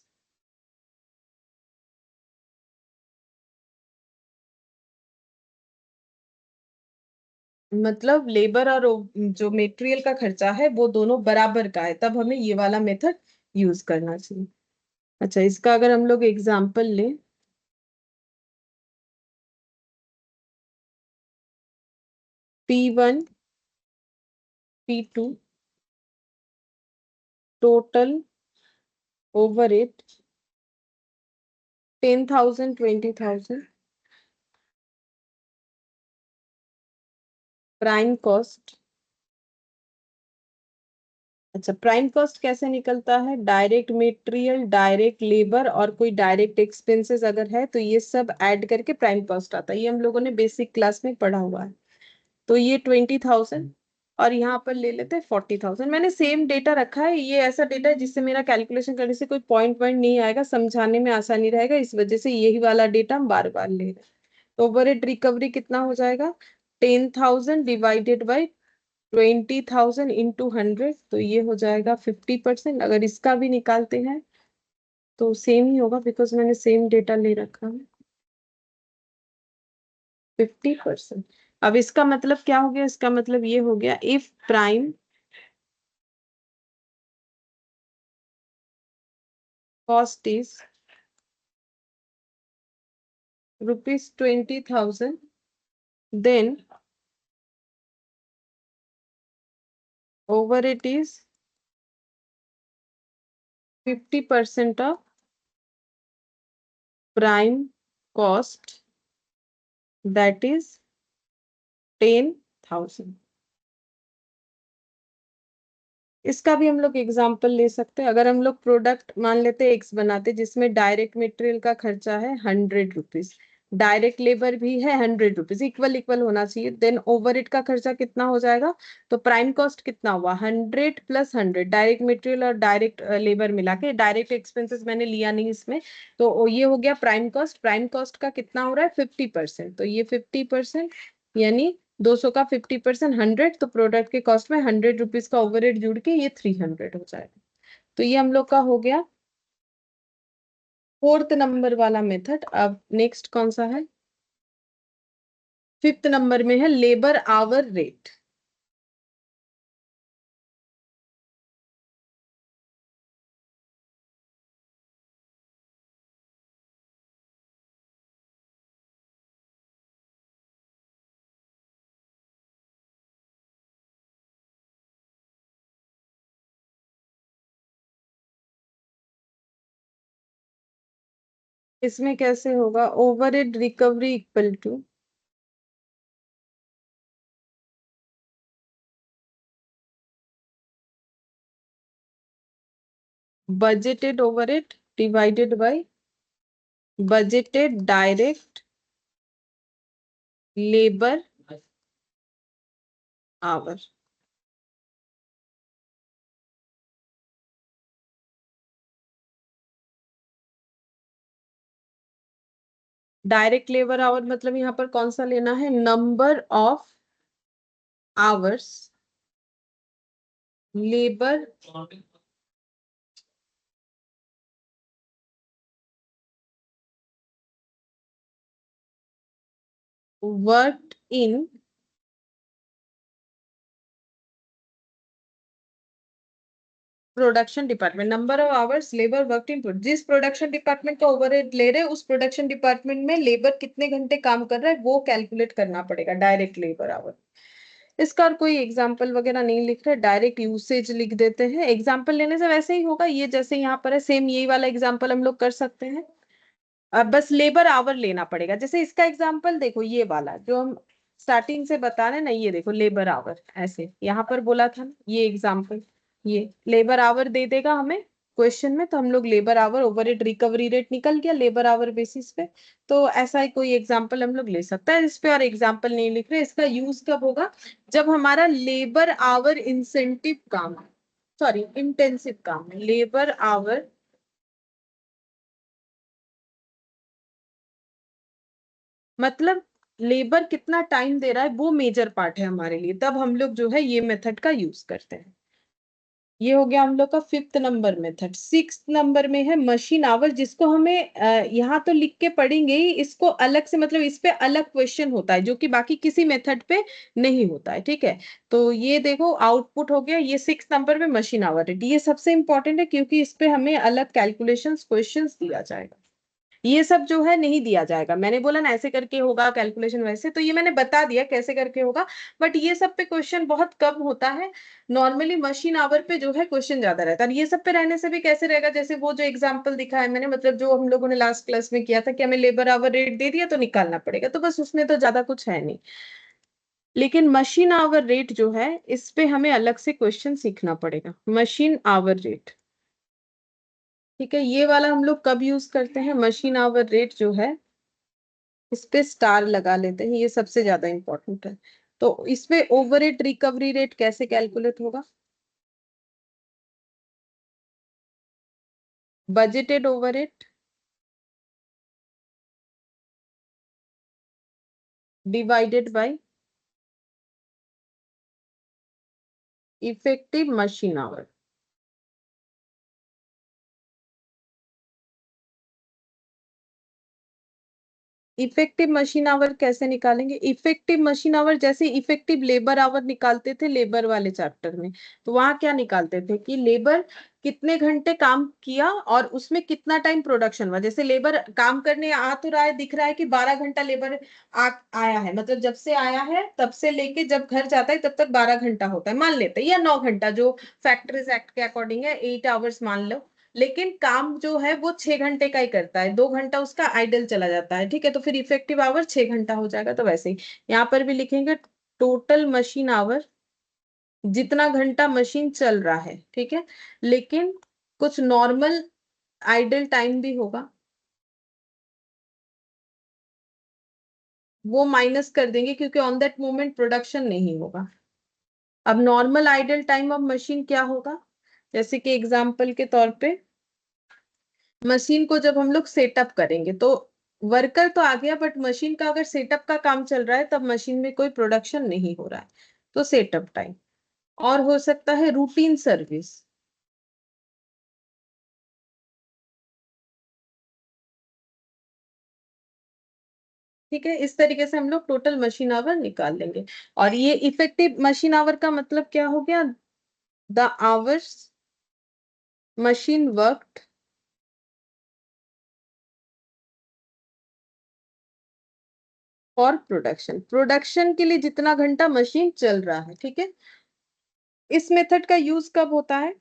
मतलब लेबर और जो मटेरियल का खर्चा है वो दोनों बराबर का है, तब हमें ये वाला मेथड यूज करना चाहिए। अच्छा, इसका अगर हम लोग एग्जाम्पल लें, P1 P2 total overhead 10,000 20,000, prime cost. अच्छा, प्राइम कॉस्ट कैसे निकलता है, डायरेक्ट मटेरियल डायरेक्ट लेबर और कोई डायरेक्ट एक्सपेंसेस अगर है तो ये सब ऐड करके प्राइम कॉस्ट आता है, ये हम लोगों ने बेसिक क्लास में पढ़ा हुआ है। तो ये 20,000 और यहाँ पर ले लेते हैं 40,000। मैंने सेम डेटा रखा है, ये ऐसा डेटा है जिससे मेरा कैलकुलेशन करने से कोई पॉइंट पॉइंट नहीं आएगा, समझाने में आसानी रहेगा, इस वजह से यही वाला डेटा हम बार बार ले रहे हैं। तो ओवरहेड रिकवरी कितना हो जाएगा, 10,000 डिवाइडेड बाई 20,000 इंटू 100, तो ये हो जाएगा 50%। अगर इसका भी निकालते हैं तो सेम ही होगा, बिकॉज मैंने सेम डेटा ले रखा है, 50%। अब इसका मतलब क्या हो गया, इसका मतलब ये हो गया, if prime cost is rupees 20,000, then over it is 50% of prime cost, that is 10,000. इसका भी हम लोग एग्जाम्पल ले सकते हैं। अगर हम लोग प्रोडक्ट मान लेते एक्स बनाते जिसमें डायरेक्ट मटेरियल का खर्चा है 100 रुपीज, डायरेक्ट लेबर भी है 100 रुपीज, इक्वल इक्वल होना चाहिए, देन ओवरहेड का खर्चा कितना हो जाएगा? तो प्राइम कॉस्ट कितना हुआ? 100 + 100, डायरेक्ट मटेरियल और डायरेक्ट लेबर मिला के, डायरेक्ट एक्सपेंसेस मैंने लिया नहीं इसमें, तो ये हो गया प्राइम कॉस्ट। प्राइम कॉस्ट का कितना हो रहा है? 50%, तो ये 50%, यानी 200 का 50%, 100, तो प्रोडक्ट के कॉस्ट में 100 रुपीज का ओवरहेड जुड़ के ये 300 हो जाएगा। तो ये हम लोग का हो गया 4th नंबर वाला मेथड। अब नेक्स्ट कौन सा है? 5th नंबर में है लेबर आवर रेट। इसमें कैसे होगा? Overhead recovery equal to budgeted overhead divided by budgeted direct labour hour. Direct labour hour मतलब यहाँ पर कौन सा लेना है? Number of hours labour worked in production department. Number of hours labour work in, जिस प्रोडक्शन डिपार्टमेंट का overhead ले रहे हैं उस प्रोडक्शन डिपार्टमेंट में लेबर कितने घंटे काम कर रहा है वो कैलकुलेट करना पड़ेगा, डायरेक्ट लेबर आवर। इसका और कोई एग्जाम्पल वगैरह नहीं लिख रहे, डायरेक्ट यूसेज लिख देते हैं। एग्जाम्पल लेने से वैसे ही होगा, ये जैसे यहाँ पर है सेम यही वाला एग्जाम्पल हम लोग कर सकते हैं। अब बस लेबर आवर लेना पड़ेगा। जैसे इसका एग्जाम्पल देखो, ये वाला जो हम स्टार्टिंग से बता रहे हैं ना, ये देखो लेबर आवर, ऐसे यहाँ पर बोला था ना, ये एग्जाम्पल, ये लेबर आवर दे देगा हमें क्वेश्चन में, तो हम लोग labour our overhead recovery rate निकल गया लेबर आवर बेसिस पे। तो ऐसा ही कोई एग्जाम्पल हम लोग ले सकते हैं इस पे, और एग्जाम्पल नहीं लिख रहे। इसका यूज कब होगा? जब हमारा लेबर आवर इंसेंटिव काम है, सॉरी इंटेंसिव काम है। लेबर आवर मतलब लेबर कितना टाइम दे रहा है वो मेजर पार्ट है हमारे लिए, तब हम लोग जो है ये मेथड का यूज करते हैं। ये हो गया हम लोग का 5th number method. 6th number में है मशीन आवर, जिसको हमें यहाँ तो लिख के पढ़ेंगे ही, इसको अलग से मतलब इस पे अलग क्वेश्चन होता है जो कि बाकी किसी मेथड पे नहीं होता है, ठीक है। तो ये देखो आउटपुट हो गया, ये 6th नंबर पे मशीन आवर रेट, ये सबसे इंपॉर्टेंट है क्योंकि इस पे हमें अलग कैलकुलेशंस क्वेश्चंस दिया जाएगा। ये सब जो है नहीं दिया जाएगा। मैंने बोला ना ऐसे करके होगा कैलकुलेशन, वैसे तो ये मैंने बता दिया कैसे करके होगा, बट ये सब पे क्वेश्चन बहुत कम होता है। नॉर्मली मशीन आवर पे जो है क्वेश्चन ज्यादा रहता है। ये सब पे रहने से भी कैसे रहेगा, जैसे वो जो एग्जांपल दिखाया मैंने, मतलब जो हम लोगों ने लास्ट क्लास में किया था कि हमें लेबर आवर रेट दे दिया तो निकालना पड़ेगा, तो बस उसमें तो ज्यादा कुछ है नहीं। लेकिन मशीन आवर रेट जो है इस पे हमें अलग से क्वेश्चन सीखना पड़ेगा। मशीन आवर रेट, ठीक है, ये वाला हम लोग कब यूज करते हैं? मशीन आवर रेट जो है इस पे स्टार लगा लेते हैं, ये सबसे ज्यादा इंपॉर्टेंट है। तो इसमें ओवरहेड रिकवरी रेट कैसे कैलकुलेट होगा? Budgeted overhead divided bye effective machine our. Effective machine our कैसे निकालेंगे? इफेक्टिव मशीन आवर जैसे इफेक्टिव लेबर आवर निकालते थे लेबर वाले चैप्टर में, तो वहां क्या निकालते थे कि लेबर कितने घंटे काम किया और उसमें कितना टाइम प्रोडक्शन हुआ। जैसे लेबर काम करने आ तो रहा है, दिख रहा है कि 12 घंटा लेबर आया है, मतलब जब से आया है तब से लेके जब घर जाता है तब तक 12 घंटा होता है मान लेते हैं, या 9 घंटा, जो फैक्ट्रीज एक्ट के अकॉर्डिंग है 8 आवर्स मान लो। लेकिन काम जो है वो 6 घंटे का ही करता है, 2 घंटा उसका आइडल चला जाता है, ठीक है, तो फिर इफेक्टिव आवर 6 घंटा हो जाएगा। तो वैसे ही यहाँ पर भी लिखेंगे टोटल मशीन आवर, जितना घंटा मशीन चल रहा है, ठीक है, लेकिन कुछ नॉर्मल आइडल टाइम भी होगा, वो माइनस कर देंगे क्योंकि ऑन दैट मोमेंट प्रोडक्शन नहीं होगा। अब normal idle time of machine क्या होगा? जैसे कि एग्जांपल के तौर पे मशीन को जब हम लोग सेटअप करेंगे तो वर्कर तो आ गया, बट मशीन का अगर सेटअप का काम चल रहा है तब मशीन में कोई प्रोडक्शन नहीं हो रहा है, तो सेटअप टाइम। और हो सकता है रूटीन सर्विस, ठीक है, इस तरीके से हम लोग टोटल मशीन आवर निकाल लेंगे। और ये इफेक्टिव मशीन आवर का मतलब क्या हो गया? The hours machine worked for production, production के लिए जितना घंटा मशीन चल रहा है, ठीक है। इस मेथड का यूज कब होता है?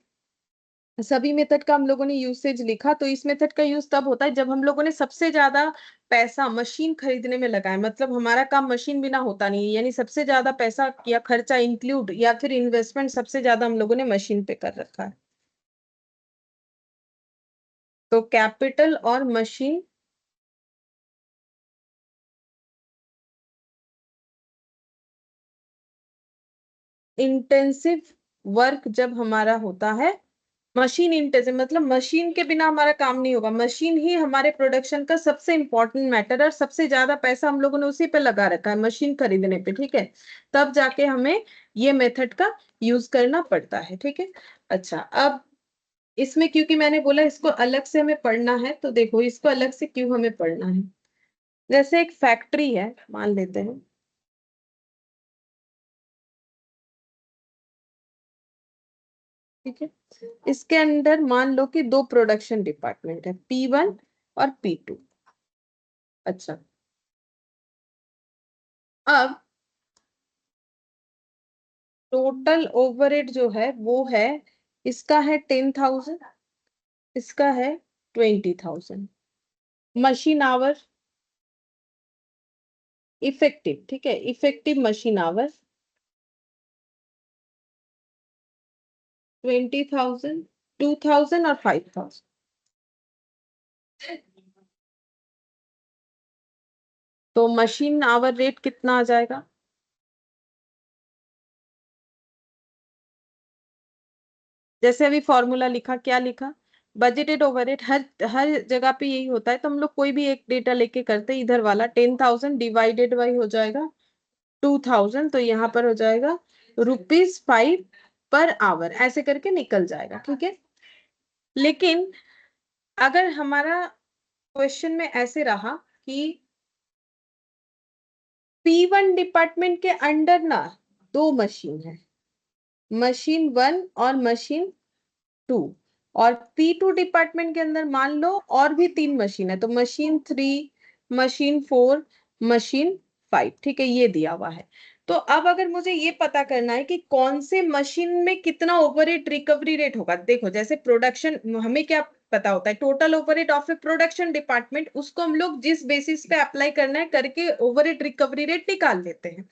सभी मेथड का हम लोगों ने यूसेज लिखा, तो इस मेथड का यूज तब होता है जब हम लोगों ने सबसे ज्यादा पैसा मशीन खरीदने में लगाया, मतलब हमारा काम मशीन बिना होता नहीं है, यानी सबसे ज्यादा पैसा या खर्चा इंक्लूड या फिर इन्वेस्टमेंट सबसे ज्यादा हम लोगों ने मशीन पे कर रखा है। तो कैपिटल और मशीन इंटेंसिव वर्क जब हमारा होता है, मशीन इंटेंसिव मतलब मशीन के बिना हमारा काम नहीं होगा, मशीन ही हमारे प्रोडक्शन का सबसे इंपॉर्टेंट मैटर है और सबसे ज्यादा पैसा हम लोगों ने उसी पे लगा रखा है, मशीन खरीदने पे, ठीक है, तब जाके हमें ये मेथड का यूज करना पड़ता है, ठीक है। अच्छा, अब इसमें क्योंकि मैंने बोला इसको अलग से हमें पढ़ना है, तो देखो इसको अलग से क्यों हमें पढ़ना है। जैसे एक फैक्ट्री है मान लेते हैं, ठीक है, इसके अंदर मान लो कि दो प्रोडक्शन डिपार्टमेंट है, P1 और P2। अच्छा, अब टोटल ओवरहेड जो है वो है, इसका है 10,000, इसका है 20,000। मशीन आवर इफेक्टिव, ठीक है, इफेक्टिव मशीन आवर 20,000, 2,000 और 5,000। तो मशीन आवर रेट कितना आ जाएगा? जैसे अभी फॉर्मूला लिखा, क्या लिखा? बजटेड ओवरहेड, हर हर जगह पे यही होता है, तो हम लोग कोई भी एक डेटा लेके करते हैं, इधर वाला 10,000 डिवाइडेड बाई हो जाएगा 2,000, तो यहाँ पर हो जाएगा ₹5 पर आवर, ऐसे करके निकल जाएगा, ठीक है। लेकिन अगर हमारा क्वेश्चन में ऐसे रहा कि P1 डिपार्टमेंट के अंडर ना दो मशीन है, मशीन 1 और मशीन 2, और P2 डिपार्टमेंट के अंदर मान लो और भी 3 मशीन है, तो मशीन 3, मशीन 4, मशीन 5, ठीक है, ये दिया हुआ है। तो अब अगर मुझे ये पता करना है कि कौन से मशीन में कितना ओवरहेड रिकवरी रेट होगा, देखो जैसे प्रोडक्शन हमें क्या पता होता है, total overhead of A production department, उसको हम लोग जिस बेसिस पे अप्लाई करना है करके ओवरहेड रिकवरी रेट निकाल लेते हैं।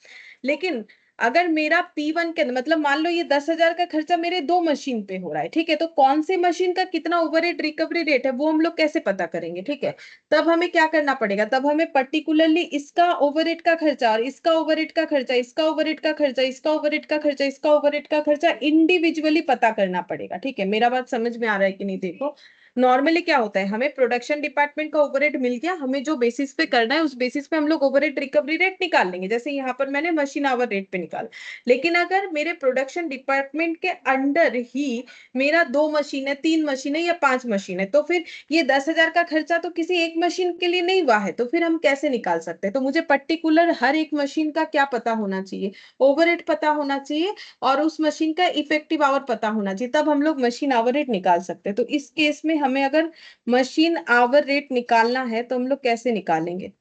लेकिन अगर मेरा P1 के अंदर मतलब मान लो ये 10,000 का खर्चा मेरे दो मशीन पे हो रहा है, ठीक है, तो कौन सी मशीन का कितना ओवरहेड रिकवरी रेट है वो हम लोग कैसे पता करेंगे, ठीक है। तब हमें क्या करना पड़ेगा, तब हमें पर्टिकुलरली इसका ओवरहेड का खर्चा और इसका ओवरहेड का खर्चा, इसका ओवरहेड का खर्चा, इसका ओवरहेड का खर्चा, इसका ओवरहेड का खर्चा इंडिविजुअली पता करना पड़ेगा, ठीक है। मेरा बात समझ में आ रहा है कि नहीं, देखो नॉर्मली क्या होता है, हमें प्रोडक्शन डिपार्टमेंट का ओवरहेड मिल गया, हमें जो बेसिस पे करना है उस बेसिस पे हम लोग ओवरहेड रिकवरी रेट निकाल लेंगे, जैसे यहाँ पर मैंने मशीन आवर रेट पे निकाला। लेकिन अगर मेरे प्रोडक्शन डिपार्टमेंट के अंडर ही मेरा 2 मशीन है, 3 मशीन है या 5 मशीन है, तो फिर ये 10,000 का खर्चा तो किसी एक मशीन के लिए नहीं हुआ है, तो फिर हम कैसे निकाल सकते हैं? तो मुझे पर्टिकुलर हर एक मशीन का क्या पता होना चाहिए, ओवरहेड पता होना चाहिए, और उस मशीन का इफेक्टिव आवर पता होना चाहिए, तब हम लोग मशीन आवर रेट निकाल सकते हैं। तो इस केस में हमें अगर मशीन आवर रेट निकालना है तो हम लोग कैसे निकालेंगे?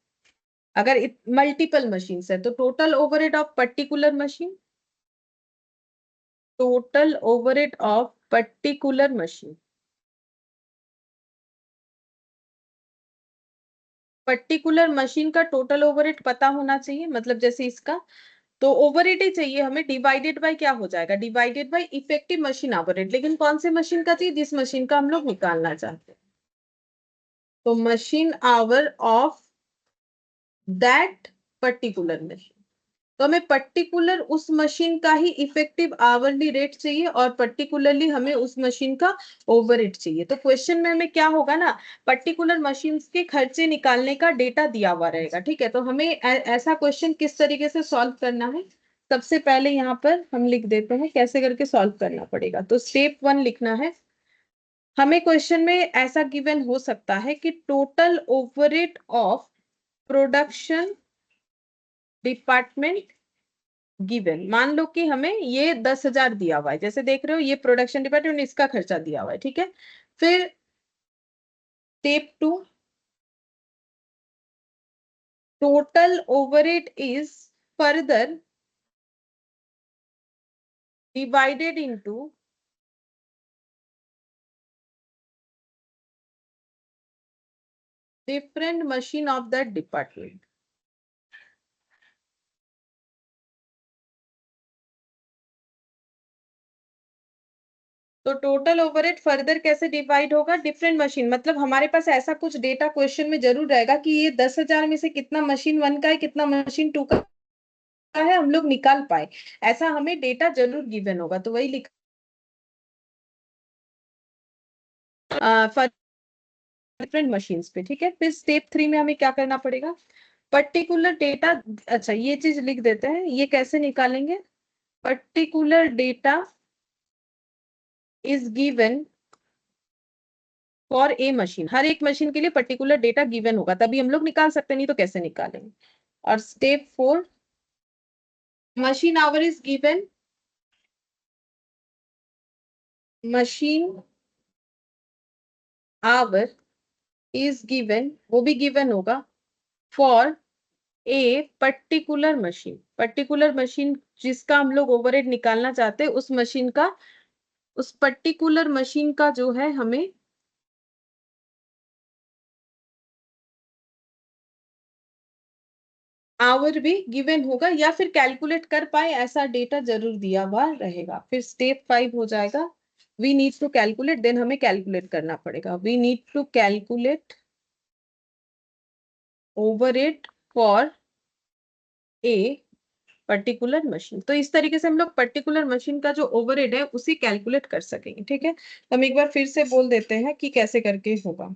अगर मल्टीपल मशीन है तो total overhead of particular machine, total overhead of particular machine, particular machine का टोटल ओवरहेड पता होना चाहिए, मतलब जैसे इसका तो ओवरहेड ही चाहिए हमें, डिवाइडेड बाय क्या हो जाएगा, divided by effective machine overhead. लेकिन कौन से मशीन का चाहिए, जिस मशीन का हम लोग निकालना चाहते हैं। तो machine hour of that particular machine, तो हमें पर्टिकुलर उस मशीन का ही इफेक्टिव आवरली रेट चाहिए, और पर्टिकुलरली हमें उस मशीन का ओवरहेड चाहिए। तो क्वेश्चन में हमें क्या होगा ना, पर्टिकुलर मशीन के खर्चे निकालने का डेटा दिया हुआ रहेगा, ठीक है। तो हमें ऐसा क्वेश्चन किस तरीके से सॉल्व करना है, सबसे पहले यहाँ पर हम लिख देते हैं कैसे करके सॉल्व करना पड़ेगा। तो स्टेप 1 लिखना है हमें, क्वेश्चन में ऐसा गिवन हो सकता है कि total overhead of production department given, मान लो कि हमें ये 10,000 दिया हुआ है, जैसे देख रहे हो ये प्रोडक्शन डिपार्टमेंट ने इसका खर्चा दिया हुआ है, ठीक है। फिर step 2, total overhead is further divided into different machine of that department. तो टोटल ओवरहेड फर्दर कैसे डिवाइड होगा, डिफरेंट मशीन, मतलब हमारे पास ऐसा कुछ डेटा क्वेश्चन में जरूर रहेगा कि ये 10,000 में से कितना मशीन 1 का है, कितना मशीन 2 का है, हम लोग निकाल पाए, ऐसा हमें डेटा जरूर गिवन होगा। तो वही लिखा डिफरेंट मशीन्स पे, ठीक है। फिर स्टेप 3 में हमें क्या करना पड़ेगा, पर्टिकुलर डेटा, अच्छा ये चीज लिख देते हैं, ये कैसे निकालेंगे, particular data is given for a machine, हर एक मशीन के लिए पर्टिकुलर डेटा गिवन होगा तभी हम लोग निकाल सकते, नहीं तो कैसे निकालेंगे। और step 4, machine our is given, machine our is given, वो भी गिवन होगा for a particular machine, particular machine जिसका हम लोग ओवरहेड निकालना चाहते हैं, उस मशीन का, उस पर्टिकुलर मशीन का जो है हमें आवर भी गिवन होगा, या फिर कैलकुलेट कर पाए ऐसा डेटा जरूर दिया हुआ रहेगा। फिर स्टेप 5 हो जाएगा, we need to calculate, then हमें कैलकुलेट करना पड़ेगा, we need to calculate overhead for a particular machine. तो इस तरीके से हम लोग पर्टिकुलर मशीन का जो ओवरहेड है उसी कैलकुलेट कर सकेंगे, ठीक है। तो हम एक बार फिर से बोल देते हैं कि कैसे करके होगा।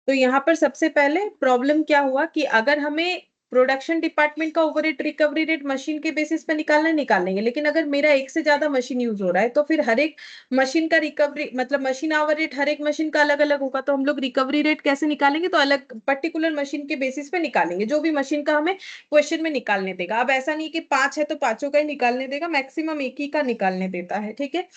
तो यहाँ पर सबसे पहले प्रॉब्लम क्या हुआ कि अगर हमें प्रोडक्शन डिपार्टमेंट का ओवरहेड रिकवरी रेट मशीन के बेसिस पे निकालना निकालेंगे, लेकिन अगर मेरा एक से ज्यादा मशीन यूज हो रहा है तो फिर हर एक मशीन का रिकवरी, मतलब मशीन आवर रेट हर एक मशीन का अलग अलग होगा, तो हम लोग रिकवरी रेट कैसे निकालेंगे, तो अलग पर्टिकुलर मशीन के बेसिस पे निकालेंगे, जो भी मशीन का हमें क्वेश्चन में निकालने देगा। अब ऐसा नहीं कि 5 है तो पांचों का ही निकालने देगा, मैक्सिमम एक ही का निकालने देता है, ठीक है।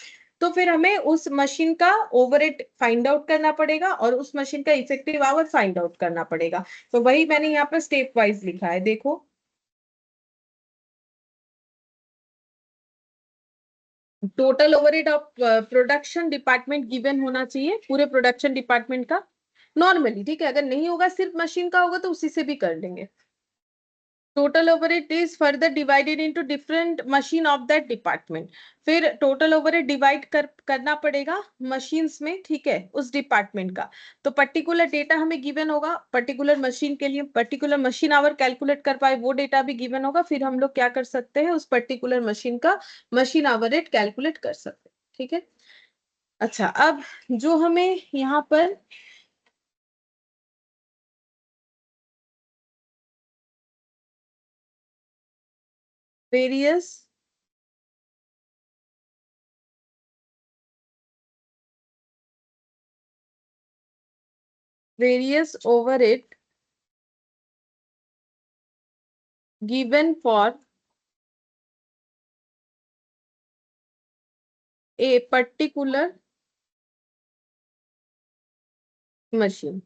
तो फिर हमें उस मशीन का ओवरहेड फाइंड आउट करना पड़ेगा और उस मशीन का इफेक्टिव आवर फाइंड आउट करना पड़ेगा। तो वही मैंने यहाँ पर स्टेप वाइज लिखा है, देखो। Total overhead of production department given होना चाहिए, पूरे प्रोडक्शन डिपार्टमेंट का नॉर्मली, ठीक है। अगर नहीं होगा सिर्फ मशीन का होगा तो उसी से भी कर लेंगे। Total overhead is further divided into different machine of that department, फिर टोटल ओवरहेड डिवाइड करना पड़ेगा मशीन्स में, ठीक है, उस डिपार्टमेंट का। तो पर्टिकुलर डेटा हमें गिवन होगा, पर्टिकुलर मशीन के लिए पर्टिकुलर मशीन आवर कैलकुलेट कर पाए वो डेटा भी गिवन होगा, फिर हम लोग क्या कर सकते हैं, उस पर्टिकुलर मशीन का मशीन आवर रेट कैलकुलेट कर सकते हैं। ठीक है। अच्छा, अब जो हमें यहाँ पर various overhead given for a particular machine.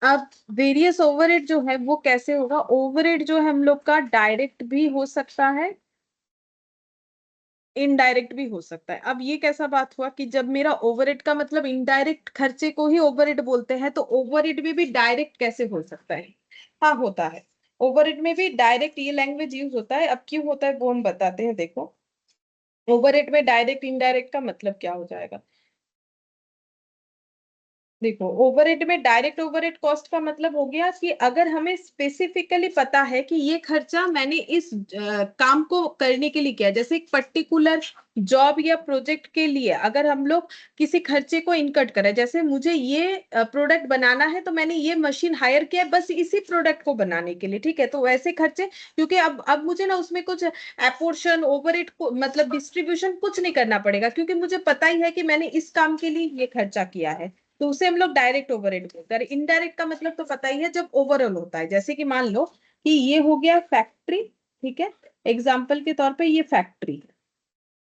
अब वेरियस ओवरहेड जो है वो कैसे होगा? ओवरहेड जो है हम लोग का डायरेक्ट भी हो सकता है, इनडायरेक्ट भी हो सकता है। अब ये कैसा बात हुआ कि जब मेरा ओवरहेड का मतलब इनडायरेक्ट खर्चे को ही ओवरहेड बोलते हैं, तो ओवरहेड में भी डायरेक्ट कैसे हो सकता है? हाँ, होता है। ओवरहेड में भी डायरेक्ट ये लैंग्वेज यूज होता है। अब क्यों होता है वो हम बताते हैं। देखो, ओवरहेड में डायरेक्ट इनडायरेक्ट का मतलब क्या हो जाएगा? देखो, ओवरहेड में डायरेक्ट ओवरहेड कॉस्ट का मतलब हो गया कि अगर हमें स्पेसिफिकली पता है कि ये खर्चा मैंने इस काम को करने के लिए किया, जैसे एक पर्टिकुलर जॉब या प्रोजेक्ट के लिए अगर हम लोग किसी खर्चे को इनकट करें, जैसे मुझे ये प्रोडक्ट बनाना है तो मैंने ये मशीन हायर किया है बस इसी प्रोडक्ट को बनाने के लिए, ठीक है, तो वैसे खर्चे, क्योंकि अब मुझे ना उसमें कुछ एपोर्शन ओवरहेड को मतलब डिस्ट्रीब्यूशन कुछ नहीं करना पड़ेगा, क्योंकि मुझे पता ही है कि मैंने इस काम के लिए ये खर्चा किया है, तो उसे हम लोग डायरेक्ट ओवरहेड बोलते हैं। इनडायरेक्ट का मतलब तो पता ही है, जब ओवरऑल होता है, जैसे कि मान लो कि ये हो गया फैक्ट्री, ठीक है, एग्जाम्पल के तौर पे ये फैक्ट्री है,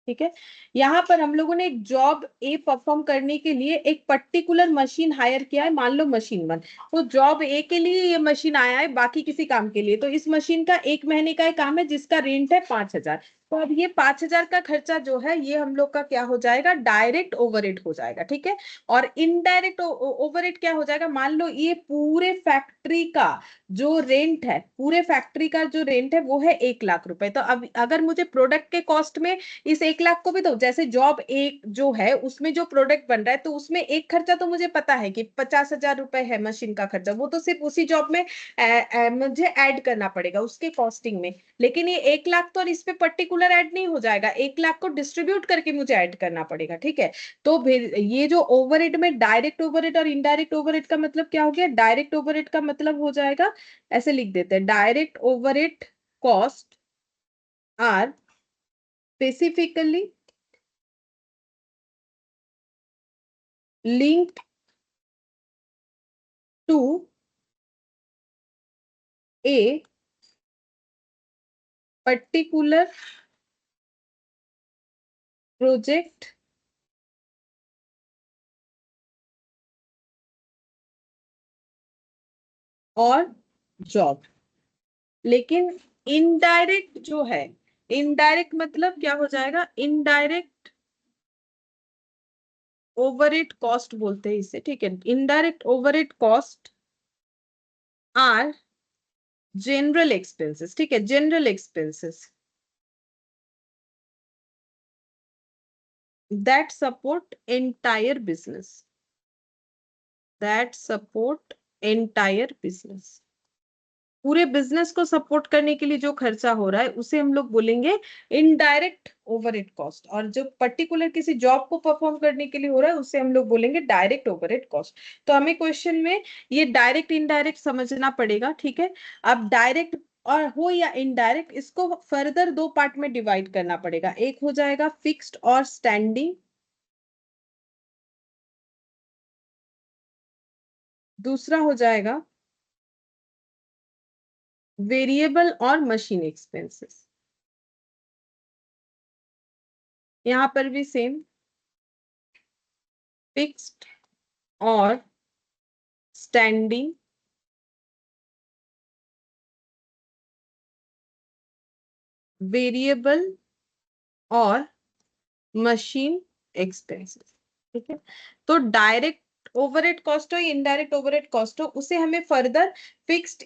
ठीक है। यहाँ पर हम लोगों ने एक जॉब ए परफॉर्म करने के लिए एक पर्टिकुलर मशीन हायर किया है, मान लो मशीन 1, तो जॉब ए के लिए ये मशीन आया है, बाकी किसी काम के लिए, तो इस मशीन का 1 महीने का काम है जिसका रेंट है 5,000। तो अब ये 5,000 का खर्चा जो है ये हम लोग का क्या हो जाएगा? डायरेक्ट ओवरहेड हो जाएगा, ठीक है। और इनडायरेक्ट ओवरहेड क्या हो जाएगा? मान लो ये पूरे फैक्ट्री का जो रेंट है, पूरे फैक्ट्री का जो रेंट है वो है 1 लाख रुपए। तो अब अगर मुझे प्रोडक्ट के कॉस्ट में इस 1 लाख को भी, तो जैसे जॉब एक जो है उसमें जो प्रोडक्ट बन रहा है, तो उसमें एक खर्चा तो मुझे पता है कि 50,000 रुपए है मशीन का खर्चा, वो तो सिर्फ उसी जॉब में मुझे ऐड करना पड़ेगा उसके कॉस्टिंग में। लेकिन ये 1 लाख तो और इस पे पर्टिकुलर ऐड नहीं हो जाएगा, 1 लाख को डिस्ट्रीब्यूट करके मुझे ऐड करना पड़ेगा, ठीक है। तो फिर ये जो ओवरहेड में डायरेक्ट ओवरहेड और इनडायरेक्ट ओवरहेड का मतलब क्या हो गया? डायरेक्ट ओवरहेड का मतलब हो जाएगा, ऐसे लिख देते हैं, direct overhead cost are specifically linked to a particular project और जॉब। लेकिन इनडायरेक्ट जो है, इनडायरेक्ट मतलब क्या हो जाएगा? इनडायरेक्ट ओवरहेड कॉस्ट बोलते हैं इसे, ठीक है। Indirect overhead cost are general expenses, ठीक है, general expenses that support entire business, that support entire business। पूरे बिजनेस को सपोर्ट करने के लिए जो खर्चा हो रहा है उसे हम लोग बोलेंगे इनडायरेक्ट ओवरहेड कॉस्ट, और जो पर्टिकुलर किसी जॉब को परफॉर्म करने के लिए हो रहा है उसे हम लोग बोलेंगे डायरेक्ट ओवरहेड कॉस्ट। तो हमें क्वेश्चन में ये डायरेक्ट इनडायरेक्ट समझना पड़ेगा, ठीक है। अब डायरेक्ट और हो या इनडायरेक्ट, इसको फर्दर 2 पार्ट में डिवाइड करना पड़ेगा। एक हो जाएगा फिक्स्ड और स्टैंडिंग, दूसरा हो जाएगा वेरिएबल और मशीन एक्सपेंसेस। यहां पर भी सेम, फिक्स्ड और स्टैंडिंग, वेरिएबल और मशीन एक्सपेंसेस, ठीक है। तो डायरेक्ट ओवरहेड कॉस्ट हो, इनडायरेक्ट ओवरहेड कॉस्ट हो, उसे हमें फर्दर फिक्स्ड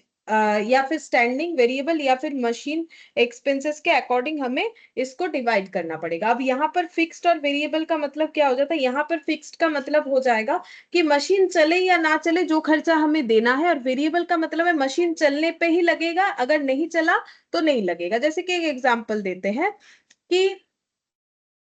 या फिर स्टैंडिंग, वेरिएबल या फिर मशीन एक्सपेंसेस के अकॉर्डिंग हमें इसको डिवाइड करना पड़ेगा। अब यहाँ पर फिक्स्ड और वेरिएबल का मतलब क्या हो जाता है? यहाँ पर फिक्स्ड का मतलब हो जाएगा कि मशीन चले या ना चले जो खर्चा हमें देना है, और वेरिएबल का मतलब है मशीन चलने पे ही लगेगा, अगर नहीं चला तो नहीं लगेगा। जैसे कि एक एग्जांपल देते हैं कि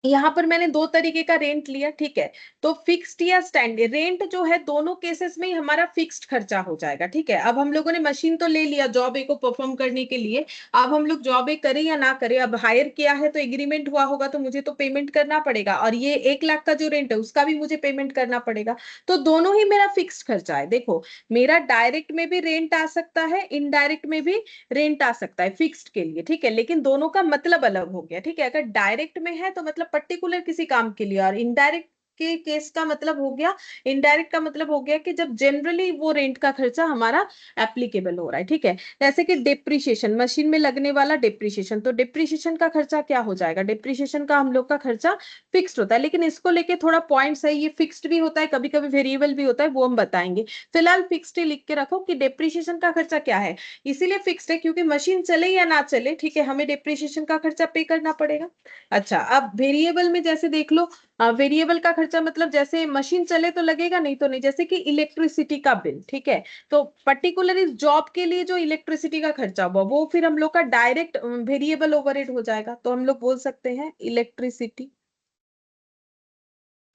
यहाँ पर मैंने दो तरीके का रेंट लिया, ठीक है। तो फिक्स्ड या स्टैंडर्ड रेंट जो है, दोनों केसेस में ही हमारा फिक्स्ड खर्चा हो जाएगा, ठीक है। अब हम लोगों ने मशीन तो ले लिया जॉब ए को परफॉर्म करने के लिए। अब हम लोग जॉब ए करें या ना करें, अब हायर किया है तो एग्रीमेंट हुआ होगा, तो मुझे तो पेमेंट करना पड़ेगा, और ये 1 लाख का जो रेंट है उसका भी मुझे पेमेंट करना पड़ेगा। तो दोनों ही मेरा फिक्स्ड खर्चा है। देखो, मेरा डायरेक्ट में भी रेंट आ सकता है, इनडायरेक्ट में भी रेंट आ सकता है फिक्स्ड के लिए, ठीक है। लेकिन दोनों का मतलब अलग हो गया, ठीक है। अगर डायरेक्ट में है तो मतलब पर्टिकुलर किसी काम के लिए, और इनडायरेक्ट के केस का मतलब हो गया, इनडायरेक्ट का मतलब हो गया कि जब जनरली वो रेंट का खर्चा हमारा एप्लीकेबल हो रहा है, ठीक है। जैसे कि डिप्रिशिएशन, मशीन में लगने वाला डिप्रिशिएशन, तो डिप्रिशिएशन का खर्चा क्या हो जाएगा, डिप्रिशिएशन का हम लोग का खर्चा फिक्स्ड होता है। लेकिन इसको लेके थोड़ा पॉइंट्स है, ये फिक्स्ड भी होता है, कभी कभी वेरिएबल भी होता है, वो हम बताएंगे। फिलहाल फिक्स्ड ही लिख के रखो कि डिप्रिशिएशन का खर्चा क्या है। इसीलिए फिक्स्ड है क्योंकि मशीन चले या ना चले, ठीक है, हमें डिप्रिशिएशन का खर्चा पे करना पड़ेगा। अच्छा, अब वेरिएबल में जैसे देख लो, वेरिएबल का खर्चा मतलब जैसे मशीन चले तो लगेगा, नहीं तो नहीं, जैसे कि इलेक्ट्रिसिटी का बिल, ठीक है। तो पर्टिकुलर इस जॉब के लिए जो इलेक्ट्रिसिटी का खर्चा हुआ, वो फिर हम लोग का डायरेक्ट वेरिएबल ओवरहेड हो जाएगा, तो हम लोग बोल सकते हैं इलेक्ट्रिसिटी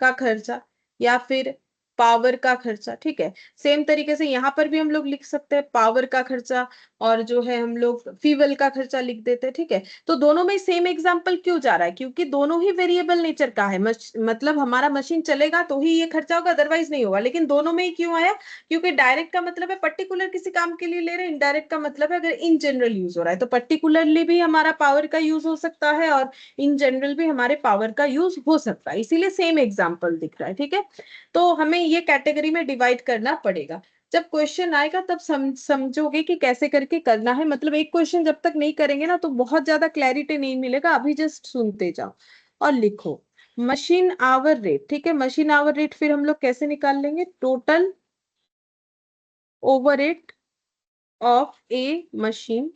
का खर्चा, या फिर पावर का खर्चा, ठीक है। सेम तरीके से यहाँ पर भी हम लोग लिख सकते हैं पावर का खर्चा, और जो है हम लोग फ्यूल का खर्चा लिख देते हैं, ठीक है। तो दोनों में सेम एग्जांपल क्यों जा रहा है, क्योंकि दोनों ही वेरिएबल नेचर का है। मतलब हमारा मशीन चलेगा तो ही ये खर्चा होगा, अदरवाइज नहीं होगा। लेकिन दोनों में ही क्यों आया, क्योंकि डायरेक्ट का मतलब है पर्टिकुलर किसी काम के लिए ले रहे हैं, इनडायरेक्ट का मतलब है अगर इन जनरल यूज हो रहा है, तो पर्टिकुलरली भी हमारा पावर का यूज हो सकता है, और इन जनरल भी हमारे पावर का यूज हो सकता है, इसीलिए सेम एग्जांपल दिख रहा है, ठीक है। तो हमें ये कैटेगरी में डिवाइड करना पड़ेगा। जब क्वेश्चन आएगा तब समझोगे कि कैसे करके करना है। मतलब एक क्वेश्चन जब तक नहीं करेंगे ना, तो बहुत ज्यादा क्लैरिटी नहीं मिलेगा, अभी जस्ट सुनते जाओ और लिखो। मशीन आवर रेट, ठीक है। मशीन आवर रेट फिर हम लोग कैसे निकाल लेंगे, total over rate of A machine,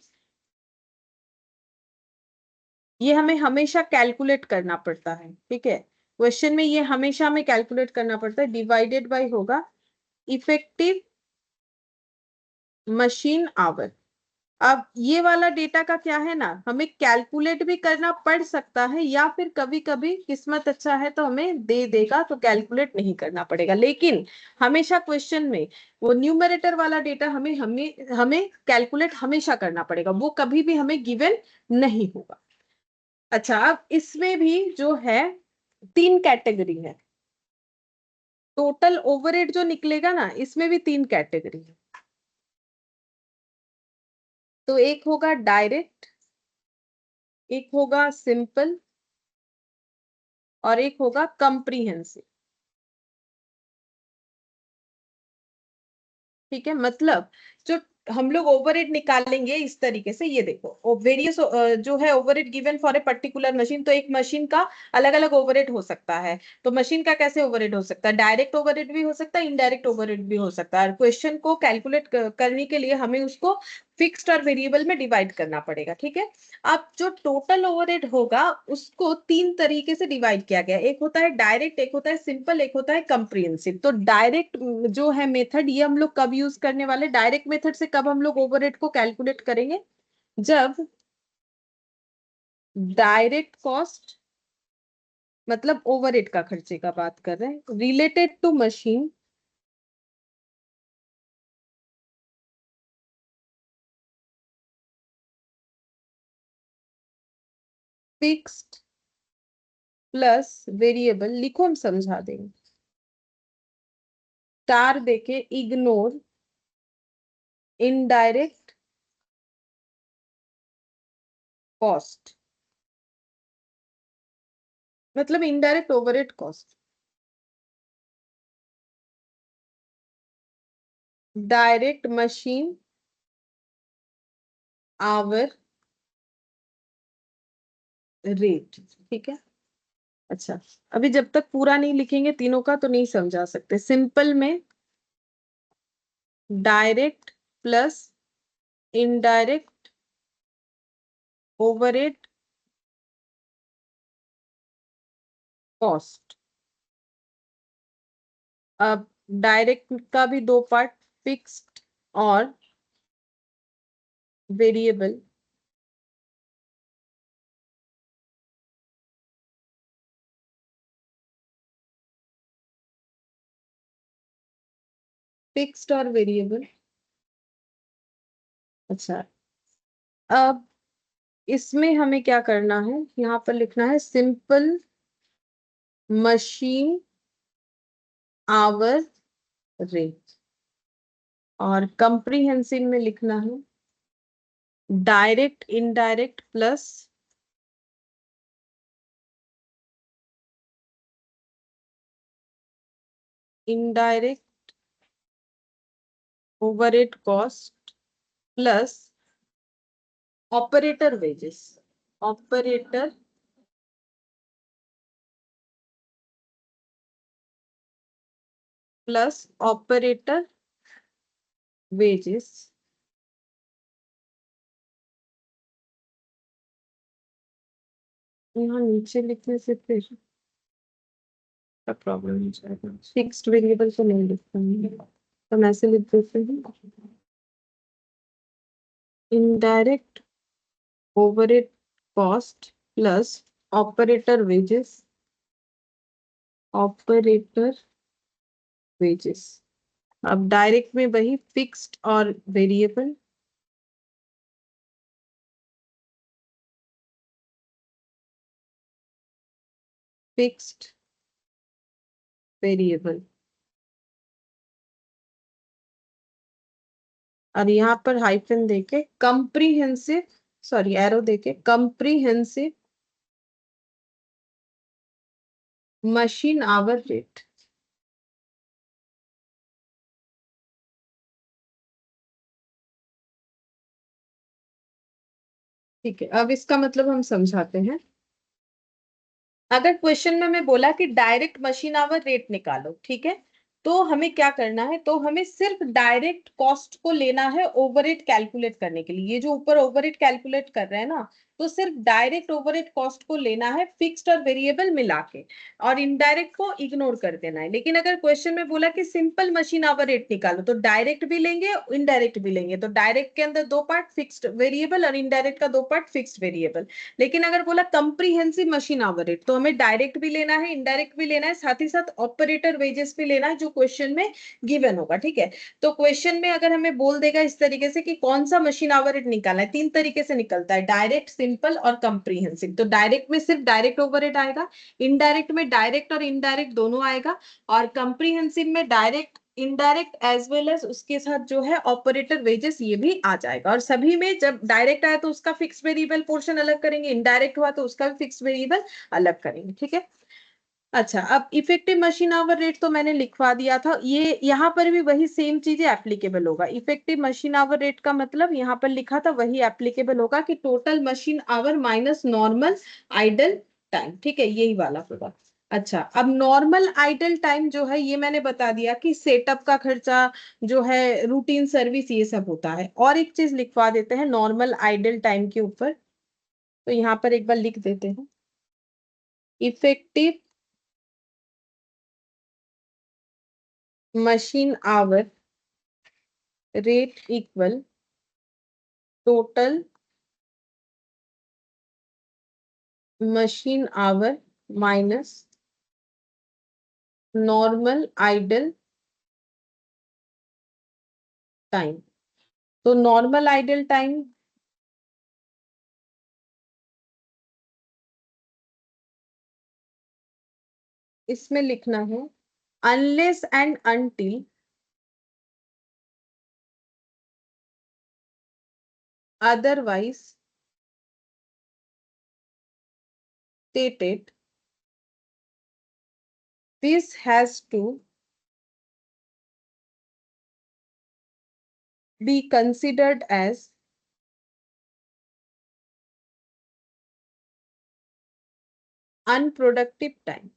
ये हमें हमेशा कैलकुलेट करना पड़ता है, ठीक है। क्वेश्चन में ये हमेशा हमें कैलकुलेट करना पड़ता है, डिवाइडेड बाय होगा इफेक्टिव मशीन आवर। अब ये वाला डेटा का क्या है ना, हमें कैलकुलेट भी करना पड़ सकता है, या फिर कभी कभी किस्मत अच्छा है तो हमें दे देगा तो कैलकुलेट नहीं करना पड़ेगा। लेकिन हमेशा क्वेश्चन में वो न्यूमरेटर वाला डेटा हमें हमें हमें कैलकुलेट हमेशा करना पड़ेगा, वो कभी भी हमें गिवन नहीं होगा। अच्छा, अब इसमें भी जो है 3 कैटेगरी है। टोटल ओवरहेड जो निकलेगा ना, इसमें भी 3 कैटेगरी है। तो एक होगा डायरेक्ट, एक होगा सिंपल, और एक होगा कंप्रीहेंसिव, ठीक है। मतलब जो हम लोग ओवरहेड निकालेंगे इस तरीके से, ये देखो वेरियस जो है overhead given for a particular machine, तो एक मशीन का अलग अलग ओवरहेड हो सकता है। तो मशीन का कैसे ओवरहेड हो सकता है, डायरेक्ट ओवरहेड भी हो सकता है, इनडायरेक्ट ओवरहेड भी हो सकता है। क्वेश्चन को कैलकुलेट करने के लिए हमें उसको फिक्स्ड और वेरिएबल में डिवाइड करना पड़ेगा, ठीक है। अब जो टोटल ओवरहेड होगा उसको 3 तरीके से डिवाइड किया गया, एक होता है डायरेक्ट, एक होता है सिंपल, एक होता है कंप्रिहेंसिव। तो डायरेक्ट जो है मेथड, ये हम लोग कब यूज करने वाले, डायरेक्ट मेथड से कब हम लोग ओवरहेड को कैलकुलेट करेंगे, जब डायरेक्ट कॉस्ट, मतलब ओवरहेड का खर्चे का बात कर रहे हैं, related to machine fixed plus variable, लिखो हम समझा देंगे, स्टार देके इग्नोर इनडायरेक्ट कॉस्ट, मतलब indirect overhead cost, direct machine hour rate, ठीक है। अच्छा, अभी जब तक पूरा नहीं लिखेंगे तीनों का तो नहीं समझा सकते। सिंपल में direct plus indirect overhead cost. अब डायरेक्ट का भी 2 पार्ट, फिक्स्ड और वेरिएबल। फिक्स्ड और वेरिएबल। अच्छा, अब इसमें हमें क्या करना है, यहाँ पर लिखना है सिंपल मशीन आवर रेट, और कंप्रीहेंसिव में लिखना है direct indirect plus indirect overhead cost plus operator wages, operator plus operator wages. यहाँ नीचे लिखने से फिर का प्रॉब्लम हो जाएगा, फिक्स्ड वेरिएबल तो नहीं लिख पाएंगे, तो हम ऐसे लिख देते हैं indirect overhead cost plus operator wages, operator wages. अब डायरेक्ट में वही फिक्स्ड और वेरिएबल, फिक्स्ड वेरिएबल, और यहाँ पर हाइफन देके कंप्रीहेंसिव, सॉरी एरो देके कंप्रीहेंसिव मशीन आवर रेट। ठीक है, अब इसका मतलब हम समझाते हैं। अगर क्वेश्चन में मैं बोला कि डायरेक्ट मशीन आवर रेट निकालो, ठीक है, तो हमें क्या करना है, तो हमें सिर्फ डायरेक्ट कॉस्ट को लेना है ओवरहेड कैलकुलेट करने के लिए। ये जो ऊपर ओवरहेड कैलकुलेट कर रहे हैं ना, तो सिर्फ डायरेक्ट ओवरहेड कॉस्ट को लेना है फिक्स्ड और वेरिएबल मिला के, और इनडायरेक्ट को इग्नोर कर देना है। लेकिन अगर क्वेश्चन में बोला कि सिंपल मशीन आवर रेट निकालो, तो डायरेक्ट भी लेंगे इनडायरेक्ट भी लेंगे, तो डायरेक्ट के अंदर दो पार्ट फिक्स्ड वेरिएबल और इनडायरेक्ट का दो पार्ट फिक्स्ड वेरिएबल। लेकिन अगर बोला कंप्रीहेंसिव मशीन आवर रेट, तो हमें डायरेक्ट भी लेना है इनडायरेक्ट भी लेना है, साथ ही साथ ऑपरेटर वेजेस भी लेना है जो क्वेश्चन में गिवन होगा। ठीक है, तो क्वेश्चन में अगर हमें बोल देगा इस तरीके से कि कौन सा मशीन आवर रेट निकालना है, तीन तरीके से निकलता है, डायरेक्ट, सिंपल और कंप्रीहेंसिव। तो डायरेक्ट में सिर्फ डायरेक्ट ओवर रेट आएगा, इनडायरेक्ट में डायरेक्ट और इनडायरेक्ट दोनों आएगा, और कंप्रीहेंसिव में direct indirect as well as उसके साथ जो है ऑपरेटर वेजेस ये भी आ जाएगा। और सभी में जब डायरेक्ट आया तो उसका फिक्स वेरिएबल पोर्शन अलग करेंगे, इनडायरेक्ट हुआ तो उसका भी फिक्स वेरिएबल अलग करेंगे। ठीक है, अच्छा, अब इफेक्टिव मशीन आवर रेट तो मैंने लिखवा दिया था, ये यहाँ पर भी वही सेम चीजें एप्लीकेबल होगा। इफेक्टिव मशीन आवर रेट का मतलब यहाँ पर लिखा था वही एप्लीकेबल होगा कि total machine our minus normal idle time. ठीक है, यही वाला होगा। अच्छा, अब नॉर्मल आइडल टाइम जो है ये मैंने बता दिया कि सेटअप का खर्चा जो है, रूटीन सर्विस, ये सब होता है। और एक चीज लिखवा देते हैं नॉर्मल आइडल टाइम के ऊपर, तो यहाँ पर एक बार लिख देते हैं effective machine hour rate equal total machine our minus normal idle time. तो नॉर्मल आइडल टाइम इसमें लिखना है unless and until otherwise stated, this has to be considered as unproductive time।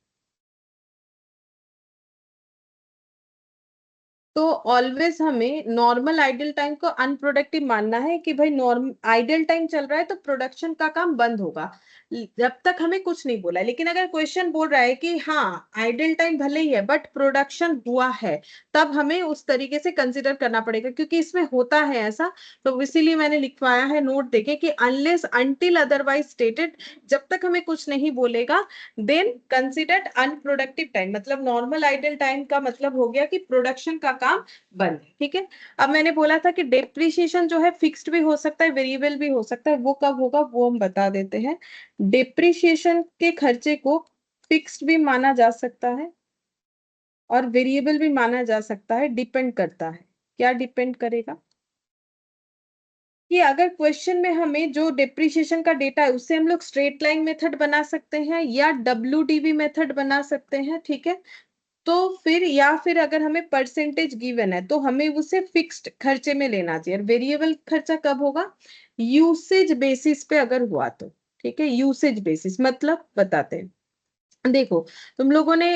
तो ऑलवेज हमें नॉर्मल आइडल टाइम को unproductive मानना है कि भाई नॉर्म आइडल टाइम चल रहा है तो प्रोडक्शन का काम बंद होगा, जब तक हमें कुछ नहीं बोला है। लेकिन अगर क्वेश्चन बोल रहा है कि हाँ आइडल टाइम भले ही है बट प्रोडक्शन हुआ है, तब हमें उस तरीके से कंसिडर करना पड़ेगा, क्योंकि इसमें होता है ऐसा। तो इसीलिए मैंने लिखवाया है, नोट देके कि अनलेस अनटिल अदरवाइज स्टेटेड, जब तक हमें कुछ नहीं बोलेगा, देन कंसिडर्ड अनप्रोडक्टिव टाइम। मतलब नॉर्मल आइडल टाइम का मतलब हो गया कि प्रोडक्शन का काम बंद है। ठीक है, अब मैंने बोला था कि डेप्रिसिएशन जो है फिक्स्ड भी हो सकता है, वेरिएबल भी हो सकता है, वो कब होगा वो हम बता देते हैं। डेप्रिसिएशन के खर्चे को फिक्स्ड भी माना जा सकता है और वेरिएबल भी माना जा सकता है, डिपेंड करता है। क्या डिपेंड करेगा कि अगर क्वेश्चन में हमें जो डेप्रिसिएशन का डेटा है उससे हम लोग स्ट्रेट लाइन मेथड बना सकते हैं या WDV मेथड बना सकते हैं। ठीक है, तो फिर या फिर अगर हमें परसेंटेज गिवन है तो हमें उसे फिक्स्ड खर्चे में लेना चाहिए। और वेरिएबल खर्चा कब होगा, यूसेज बेसिस पे अगर हुआ तो। ठीक है, यूसेज बेसिस मतलब बताते हैं। देखो, तुम लोगों ने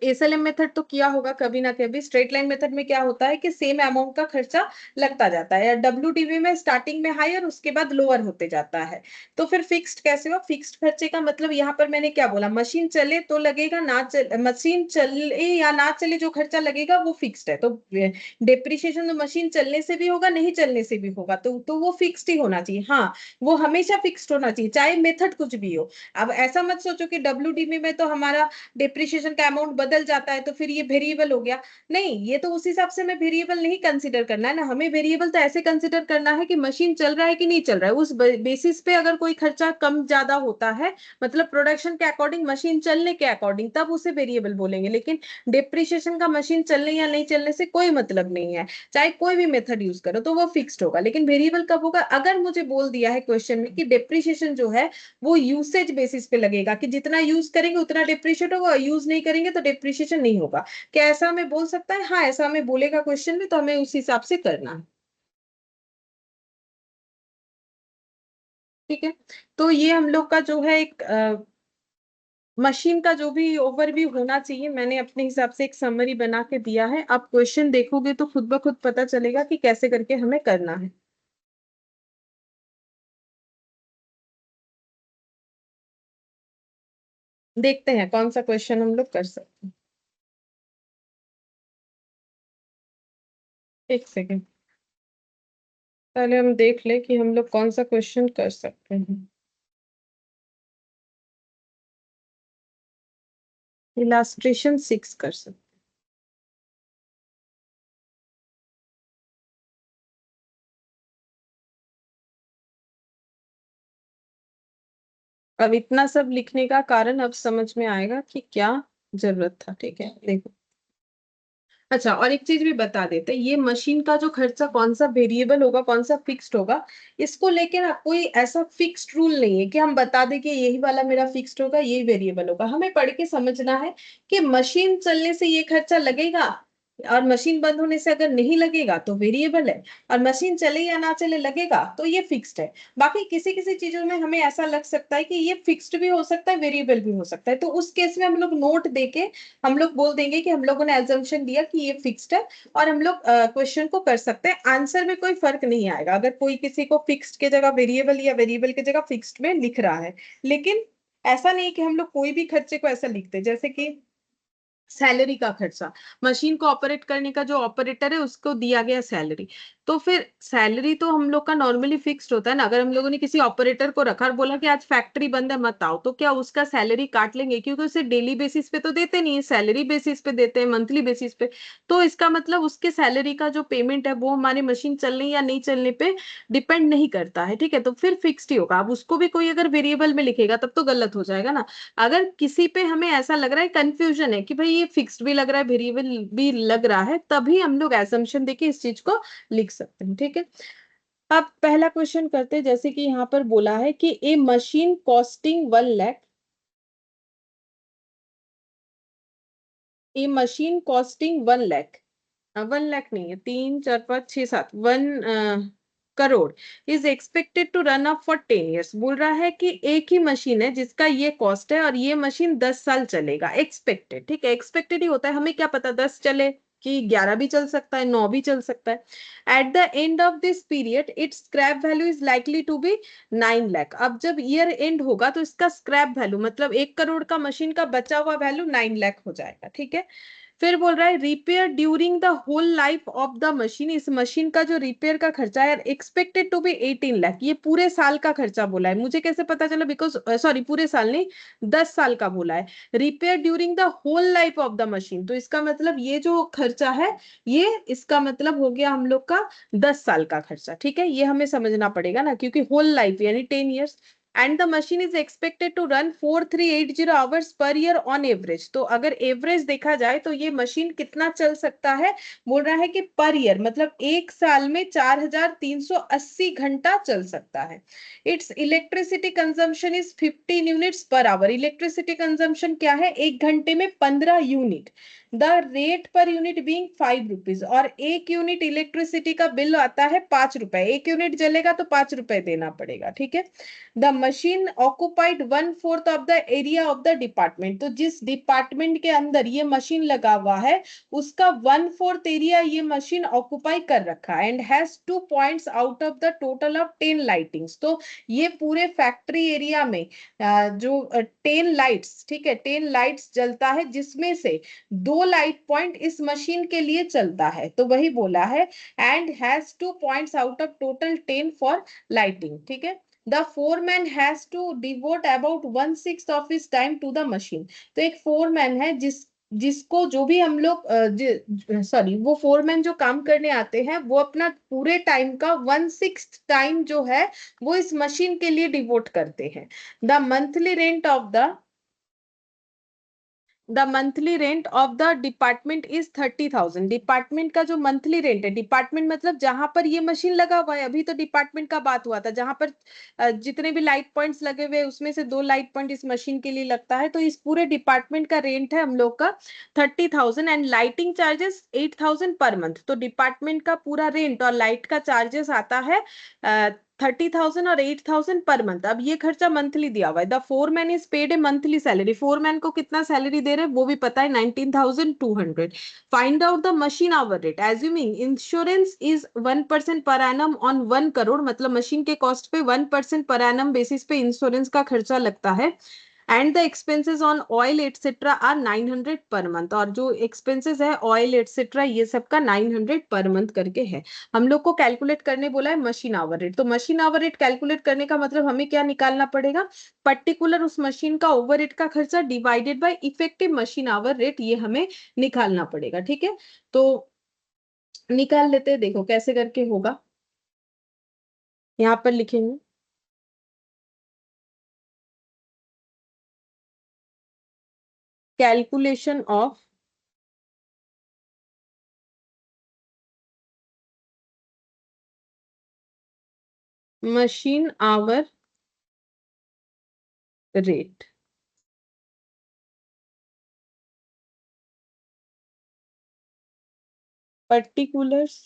SLM मेथड तो किया होगा कभी ना कभी। स्ट्रेट लाइन मेथड में क्या होता है कि सेम अमाउंट का खर्चा लगता जाता है, या WDV में स्टार्टिंग में हाई और उसके बाद लोअर होते जाता है। तो फिर फिक्स्ड कैसे हुआ, फिक्स्ड खर्चे का मतलब यहाँ पर मैंने क्या बोला, मशीन चले तो लगेगा, ना मशीन चले या ना चले जो खर्चा लगेगा वो फिक्स्ड है। तो डेप्रिसिएशन तो मशीन चलने से भी होगा नहीं चलने से भी होगा, तो वो फिक्स्ड ही होना चाहिए। हाँ, वो हमेशा फिक्स्ड होना चाहिए चाहे मेथड कुछ भी हो। अब ऐसा मत सोचो कि WDV में तो हमारा डिप्रिशिएशन का अमाउंट बदल जाता है तो फिर ये वेरिएबल हो गया। नहीं, ये तो उस हिसाब से हमें वेरिएबल नहीं कंसीडर करना है ना। हमें वेरिएबल तो ऐसे कंसीडर करना है कि मशीन चल रहा है कि नहीं चल रहा है, उस बेसिस पे अगर कोई खर्चा कम ज्यादा होता है, मतलब प्रोडक्शन के अकॉर्डिंग, मशीन चलने के अकॉर्डिंग, तब उसे वेरिएबल बोलेंगे। लेकिन डिप्रिशिएशन का मशीन चलने या नहीं चलने से कोई मतलब नहीं है, चाहे कोई भी मेथड यूज करो तो वो फिक्स्ड होगा। लेकिन वेरिएबल कब होगा, अगर मुझे बोल दिया है क्वेश्चन में कि डिप्रिशिएशन जो है वो यूसेज बेसिस पे लगेगा, कि जितना यूज करेंगे उतना डिप्रिशिएट होगा, यूज नहीं करेंगे तो डिप्रिशिएशन नहीं होगा। क्या ऐसा हमें बोल सकता है, हाँ ऐसा हमें बोलेगा क्वेश्चन में, तो हमें उस हिसाब से करना है। ठीक है, तो ये हम लोग का जो है एक मशीन का जो भी ओवरव्यू होना चाहिए, मैंने अपने हिसाब से एक समरी बना के दिया है। आप क्वेश्चन देखोगे तो खुद ब खुद पता चलेगा कि कैसे करके हमें करना है। देखते हैं कौन सा क्वेश्चन हम लोग कर सकते हैं। एक सेकेंड, पहले हम देख ले कि हम लोग कौन सा क्वेश्चन कर सकते हैं। इलास्ट्रेशन 6 कर सकते हैं। अब इतना सब लिखने का कारण अब समझ में आएगा कि क्या जरूरत था। ठीक है, देखो। अच्छा, और एक चीज भी बता देते हैं, ये मशीन का जो खर्चा कौन सा वेरिएबल होगा कौन सा फिक्स्ड होगा, इसको लेके ना कोई ऐसा फिक्स्ड रूल नहीं है कि हम बता दें कि यही वाला मेरा फिक्स्ड होगा यही वेरिएबल होगा। हमें पढ़ के समझना है कि मशीन चलने से ये खर्चा लगेगा, और मशीन बंद होने से अगर नहीं लगेगा तो वेरिएबल है, और मशीन चले या ना चले लगेगा तो ये फिक्स्ड है। बाकी किसी किसी चीजों में हमें ऐसा लग सकता है कि ये फिक्स्ड भी हो सकता है वेरिएबल भी हो सकता है, तो उस केस में हम लोग नोट देके हम लोग बोल देंगे कि हम लोगों ने एजम्पशन दिया कि ये फिक्स्ड है, और हम लोग क्वेश्चन को कर सकते हैं। आंसर में कोई फर्क नहीं आएगा अगर कोई किसी को फिक्स्ड के जगह वेरिएबल या वेरिएबल की जगह फिक्स्ड में लिख रहा है। लेकिन ऐसा नहीं कि हम लोग कोई भी खर्चे को ऐसा लिखते, जैसे कि सैलरी का खर्चा, मशीन को ऑपरेट करने का जो ऑपरेटर है उसको दिया गया सैलरी, तो फिर सैलरी तो हम लोग का नॉर्मली फिक्स्ड होता है ना। अगर हम लोगों ने किसी ऑपरेटर को रखा और बोला कि आज फैक्ट्री बंद है मत आओ, तो क्या उसका सैलरी काट लेंगे, क्योंकि उसे डेली बेसिस पे तो देते नहीं है, सैलरी बेसिस पे देते हैं, मंथली बेसिस पे। तो इसका मतलब उसके सैलरी का जो पेमेंट है वो हमारी मशीन चलने या नहीं चलने पे डिपेंड नहीं करता है। ठीक है, तो फिर फिक्स्ड ही होगा। अब उसको भी कोई अगर वेरिएबल में लिखेगा तब तो गलत हो जाएगा ना। अगर किसी पे हमें ऐसा लग रहा है, कंफ्यूजन है कि भाई ये फिक्स्ड भी लग रहा है वेरिएबल भी लग रहा है, तभी हम लोग एजम्पशन देके इस चीज को लिख सकते हैं। ठीक है, अब पहला क्वेश्चन करते हैं। जैसे कि यहाँ पर बोला है कि a machine costing 1 lakh, a machine costing 1 lakh, 1 lakh नहीं है, 3 4 5 6 7, 1 crore, is expected to run up for 10 years। बोल रहा है कि एक ही मशीन है जिसका ये कॉस्ट है और ये मशीन 10 साल चलेगा, एक्सपेक्टेड। ठीक है, एक्सपेक्टेड ही होता है, हमें क्या पता 10 चले कि 11 भी चल सकता है, 9 भी चल सकता है। At the end of this period its scrap value is likely to be 9 lakh. अब जब ईयर एंड होगा तो इसका स्क्रैप वैल्यू मतलब 1 करोड़ का मशीन का बचा हुआ वैल्यू 9 लाख हो जाएगा। ठीक है, फिर बोल रहा है repair during the whole life of the machine, इस मशीन का जो रिपेयर का खर्चा है एक्सपेक्टेड टू बी 18 लाख, ये पूरे साल का खर्चा बोला है, मुझे कैसे पता चला, बिकॉज सॉरी पूरे साल नहीं 10 साल का बोला है, repair during the whole life of the machine, तो इसका मतलब ये जो खर्चा है ये इसका मतलब हो गया हम लोग का 10 साल का खर्चा, ठीक है, ये हमें समझना पड़ेगा ना, क्योंकि होल लाइफ यानी 10 years, and the machine is expected to run 4380 hours per year on average, तो अगर एवरेज देखा जाए तो ये मशीन कितना चल सकता है, बोल रहा है कि पर ईयर मतलब एक साल में 4380 घंटा चल सकता है। It's electricity consumption is 15 units per hour, electricity consumption क्या है, एक घंटे में 15 unit, the rate per unit being 5 rupees, और एक यूनिट इलेक्ट्रिसिटी का बिल आता है 5 रुपए, एक यूनिट जलेगा तो 5 रुपए देना पड़ेगा, ठीक है। The machine occupied 1/4 of the area of the department, तो जिस डिपार्टमेंट के अंदर ये मशीन लगा हुआ है उसका 1/4 एरिया ये मशीन ऑक्युपाई कर रखा है, and has 2 points out of the total of 10 lightings, तो ये पूरे फैक्ट्री एरिया में जो 10 लाइट्स, ठीक है 10 लाइट्स जलता है, जिसमें से 2 लाइट पॉइंट इस मशीन के लिए चलता है, तो वही बोला है, and has 2 points out of total 10 for lighting, ठीक है। The foreman has to devote about 1/6 of his time to the machine, तो एक फोरमैन है जिसको जो भी हम लोग सॉरी वो फोरमैन जो काम करने आते हैं वो अपना पूरे टाइम का 1/6 टाइम जो है वो इस मशीन के लिए डिवोट करते हैं। The monthly rent of the department is 30,000, department का जो मंथली रेंट है, डिपार्टमेंट मतलब जहां पर ये मशीन लगा हुआ है, अभी तो डिपार्टमेंट का बात हुआ था, जहां पर जितने भी लाइट पॉइंट्स लगे हुए उसमें से 2 लाइट पॉइंट इस मशीन के लिए लगता है, तो इस पूरे डिपार्टमेंट का रेंट है हम लोग का 30,000, and lighting charges 8,000 per month, तो डिपार्टमेंट का पूरा रेंट और लाइट का चार्जेस आता है 30,000 और 8,000 पर मंथ। अब ये खर्चा मंथली दिया हुआ है। The foreman is paid A monthly salary, foreman को कितना सैलरी दे रहे हैं वो भी पता है 19,200। Find out the machine hour rate, assuming insurance is 1% per annum on 1 crore, मतलब मशीन के कॉस्ट पे 1% पर एनम बेसिस पे इंश्योरेंस का खर्चा लगता है, and the expenses on oil etcetera are 900 per month, और जो एक्सपेंसेस है ऑयल एटसेट्रा ये सब का 900 पर मंथ करके है। हम लोग को कैलकुलेट करने बोला है मशीन आवर रेट, तो मशीन आवर रेट कैलकुलेट करने का मतलब हमें क्या निकालना पड़ेगा, पर्टिकुलर उस मशीन का ओवर रेट का खर्चा divided by effective machine hour rate, ये हमें निकालना पड़ेगा, ठीक है। तो निकाल लेते हैं, देखो कैसे करके होगा, यहाँ पर लिखेंगे calculation of machine hour rate, particulars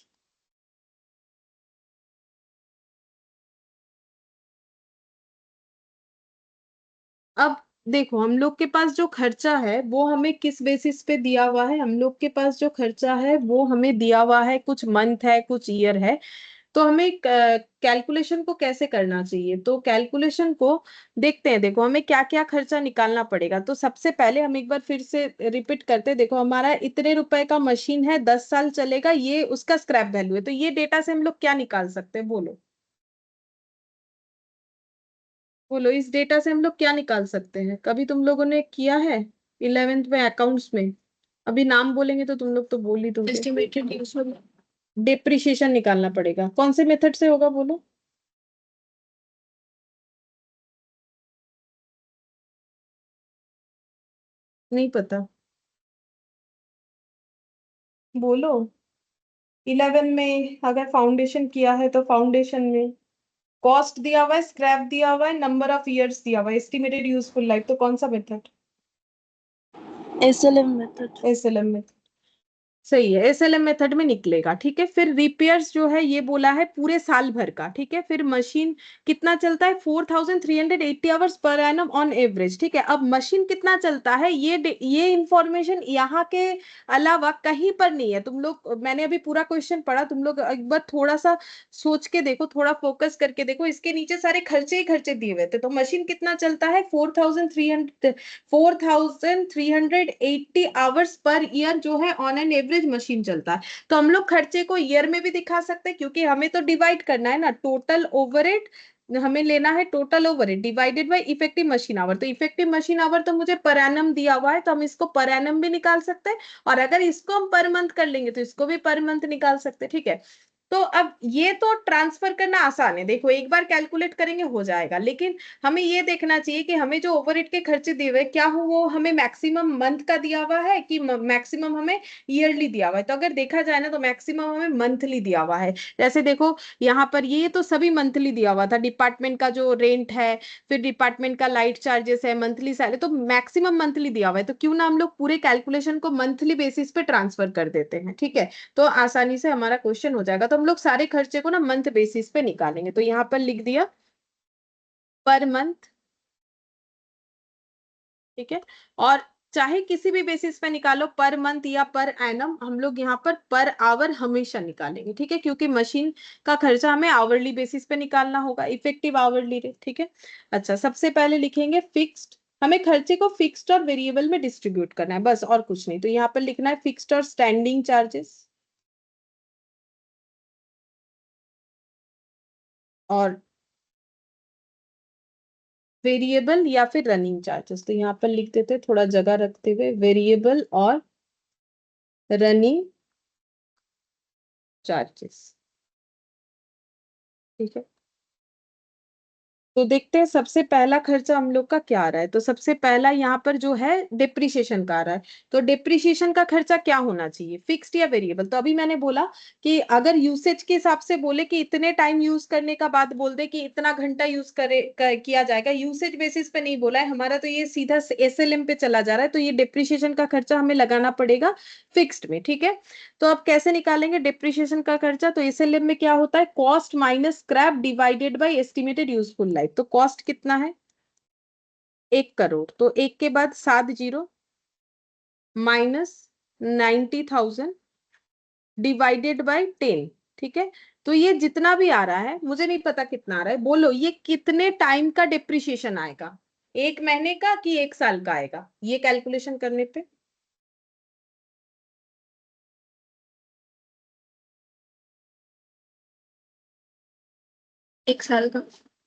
अब देखो हम लोग के पास जो खर्चा है वो हमें किस बेसिस पे दिया हुआ है, हम लोग के पास जो खर्चा है वो हमें दिया हुआ है, कुछ मंथ है कुछ ईयर है, तो हमें कैलकुलेशन को कैसे करना चाहिए, तो कैलकुलेशन को देखते हैं। देखो हमें क्या क्या खर्चा निकालना पड़ेगा, तो सबसे पहले हम एक बार फिर से रिपीट करते हैं। देखो हमारा इतने रुपए का मशीन है, 10 साल चलेगा, ये उसका स्क्रैप वैल्यू है, तो ये डेटा से हम लोग क्या निकाल सकते हैं, बोलो बोलो, इस डेटा से हम लोग क्या निकाल सकते हैं, कभी तुम लोगों ने किया है 11th में अकाउंट्स में, अभी नाम बोलेंगे तो तुम लोग तो बोल ही दोगे, एस्टिमेटेड यूजफुल डिप्रिशिएशन निकालना पड़ेगा, कौन से मेथड से होगा बोलो, नहीं पता, बोलो। 11 में अगर फाउंडेशन किया है तो फाउंडेशन में कॉस्ट दिया हुआ है, स्क्रैप दिया हुआ है, नंबर ऑफ इयर्स दिया हुआ है, एस्टिमेटेड यूजफुल लाइफ, तो कौन सा method, SLM method. SLM method. सही है, एसएलएम मेथड में निकलेगा। ठीक है, फिर रिपेयर्स जो है ये बोला है पूरे साल भर का। ठीक है, फिर मशीन कितना चलता है, 4380 hours per annum on average. ठीक है, अब मशीन कितना चलता है ये इंफॉर्मेशन यहाँ के अलावा कहीं पर नहीं है। तुम लोग, मैंने अभी पूरा क्वेश्चन पढ़ा, तुम लोग एक बार थोड़ा सा सोच के देखो, थोड़ा फोकस करके देखो, इसके नीचे सारे खर्चे ही खर्चे दिए हुए थे। तो मशीन कितना चलता है, 4380 आवर्स पर ईयर जो है ऑन एन एवरेज मशीन चलता है। तो हम लोग खर्चे को ईयर में भी दिखा सकते हैं, क्योंकि हमें तो डिवाइड करना है ना, टोटल ओवरहेड हमें लेना है, total overhead divided bye effective machine our. तो इफेक्टिव मशीन आवर तो मुझे पर एनम दिया हुआ है, तो हम इसको पर एनम भी निकाल सकते हैं, और अगर इसको हम पर मंथ कर लेंगे तो इसको भी पर मंथ निकाल सकते हैं। ठीक है, तो अब ये तो ट्रांसफर करना आसान है, देखो एक बार कैलकुलेट करेंगे हो जाएगा, लेकिन हमें ये देखना चाहिए कि हमें जो ओवरहेड के खर्चे दिए हुए क्या हो, वो हमें मैक्सिमम मंथ का दिया हुआ है कि मैक्सिमम हमें ईयरली दिया हुआ है। तो अगर देखा जाए ना तो मैक्सिमम हमें मंथली दिया हुआ है। जैसे देखो यहाँ पर ये तो सभी मंथली दिया हुआ था, डिपार्टमेंट का जो रेंट है, फिर डिपार्टमेंट का लाइट चार्जेस है, मंथली सैलरी, तो मैक्सिमम मंथली दिया हुआ है। तो क्यों ना हम लोग पूरे कैलकुलेशन को मंथली बेसिस पे ट्रांसफर कर देते हैं। ठीक है, तो आसानी से हमारा क्वेश्चन हो जाएगा। तो हम लोग सारे खर्चे को ना मंथ बेसिस पे निकालेंगे, तो यहाँ पर लिख दिया पर मंथ। ठीक है, और चाहे किसी भी बेसिस पे निकालो, पर मंथ या पर एनम, हम लोग यहाँ पर आवर हमेशा निकालेंगे। ठीक है, क्योंकि मशीन का खर्चा हमें आवरली बेसिस पे निकालना होगा, इफेक्टिव आवरली रेट। ठीक है, अच्छा सबसे पहले लिखेंगे फिक्स्ड। हमें खर्चे को फिक्स्ड और वेरिएबल में डिस्ट्रीब्यूट करना है, बस और कुछ नहीं। तो यहाँ पर लिखना है फिक्स्ड और स्टैंडिंग चार्जेस, और वेरिएबल या फिर रनिंग चार्जेस। तो यहाँ पर लिख देते हैं थोड़ा जगह रखते हुए, वेरिएबल और रनिंग चार्जेस। ठीक है, तो देखते हैं सबसे पहला खर्चा हम लोग का क्या आ रहा है। तो सबसे पहला यहाँ पर जो है डिप्रिसिएशन का आ रहा है। तो डिप्रिसिएशन का खर्चा क्या होना चाहिए, फिक्स्ड या वेरिएबल। तो अभी मैंने बोला कि अगर यूसेज के हिसाब से बोले कि इतने टाइम यूज करने का बाद बोल दे कि इतना घंटा यूज किया जाएगा, यूसेज बेसिस पे नहीं बोला है हमारा, तो ये सीधा एसएलएम पे चला जा रहा है। तो ये डिप्रिसिएशन का खर्चा हमें लगाना पड़ेगा फिक्स्ड में। ठीक है, तो अब कैसे निकालेंगे डिप्रिशिएशन का खर्चा। तो एसएलएम में क्या होता है, cost minus scrap divided by estimated useful life. तो कॉस्ट कितना है, 1 करोड़, तो एक के बाद 7 जीरो, माइनस 90,000 डिवाइडेड बाय 10। ठीक है, तो ये जितना भी आ रहा है, मुझे नहीं पता कितना आ रहा है, बोलो ये कितने टाइम का डिप्रिशिएशन आएगा, 1 महीने का कि 1 साल का आएगा, ये कैलकुलेशन करने पे। 1 साल का।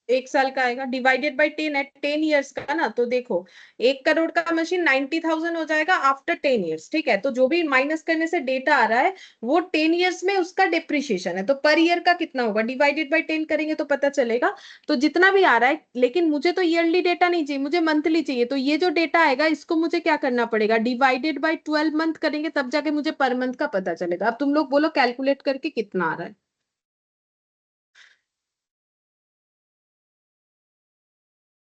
1 साल का आएगा, डिवाइडेड बाय 10 एट 10 ईयर्स का ना। तो देखो 1 करोड़ का मशीन 90,000 हो जाएगा आफ्टर 10 ईयर्स। ठीक है, तो जो भी माइनस करने से डेटा आ रहा है वो 10 ईयर्स में उसका डिप्रिशिएशन है। तो पर ईयर का कितना होगा, डिवाइडेड बाय 10 करेंगे तो पता चलेगा। तो जितना भी आ रहा है, लेकिन मुझे तो ईयरली डेटा नहीं चाहिए, मुझे मंथली चाहिए। तो ये जो डेटा आएगा इसको मुझे क्या करना पड़ेगा, डिवाइडेड बाय 12 मंथ करेंगे, तब जाके मुझे पर मंथ का पता चलेगा। अब तुम लोग बोलो कैलकुलेट करके कितना आ रहा है।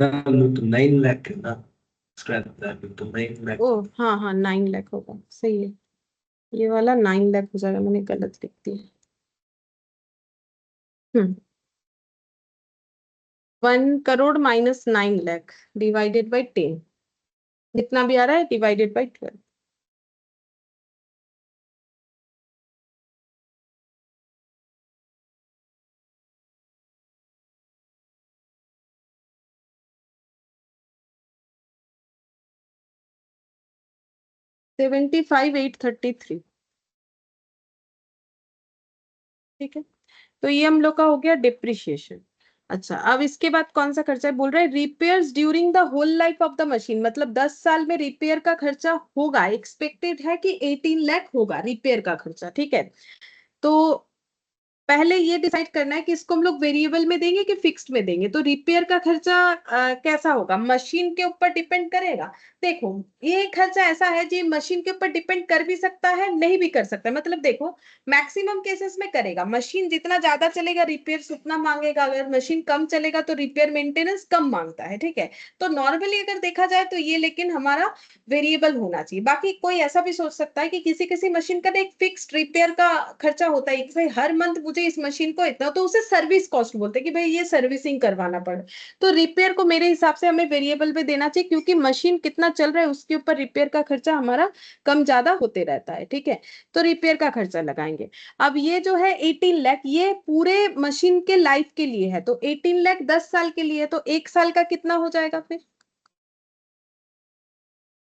वैल्यू तो 9 लाख है ना, स्क्रैप वैल्यू तो 9 लाख। ओ हाँ हाँ, 9 लाख होगा, सही है, ये वाला 9 लाख हो जाएगा, मैंने गलत लिख दिया। 1 crore minus 9 lakh divided by 10, जितना भी आ रहा है डिवाइडेड बाई 12। 75,833। ठीक है, तो ये हम लोग का हो गया डिप्रिशिएशन। अच्छा, अब इसके बाद कौन सा खर्चा है, बोल रहा है repairs during the whole life of the machine, मतलब 10 साल में रिपेयर का खर्चा होगा, एक्सपेक्टेड है कि 18 लाख होगा रिपेयर का खर्चा। ठीक है, तो पहले ये डिसाइड करना है कि इसको हम लोग वेरिएबल में देंगे कि फिक्स्ड में देंगे। तो रिपेयर का खर्चा कैसा होगा, मशीन के ऊपर डिपेंड करेगा। देखो ये खर्चा ऐसा है जी, मशीन के ऊपर डिपेंड कर भी सकता है, नहीं भी कर सकता है। मतलब देखो मैक्सिमम केसेस में करेगा, मशीन जितना ज्यादा चलेगा रिपेयर उतना मांगेगा, अगर मशीन कम चलेगा तो रिपेयर मेंटेनेंस कम मांगता है, ठीक है। तो नॉर्मली अगर देखा जाए तो ये लेकिन हमारा वेरिएबल होना चाहिए। बाकी कोई ऐसा भी सोच सकता है कि किसी किसी मशीन का एक फिक्स्ड रिपेयर का खर्चा होता है कि भाई हर मंथ मुझे इस मशीन को इतना, तो उसे सर्विस कॉस्ट बोलते हैं कि भाई ये सर्विसिंग करवाना पड़े। तो रिपेयर को मेरे हिसाब से हमें वेरिएबल पे देना चाहिए, क्योंकि मशीन कितना चल रहा है उसके ऊपर रिपेयर का खर्चा हमारा कम ज्यादा होते रहता है, ठीक है। तो रिपेयर का खर्चा लगाएंगे। अब ये जो है 18 लाख, ये पूरे मशीन के लाइफ के लिए है। तो 18 लाख 10 साल के लिए, तो 1 साल का कितना हो जाएगा फिर।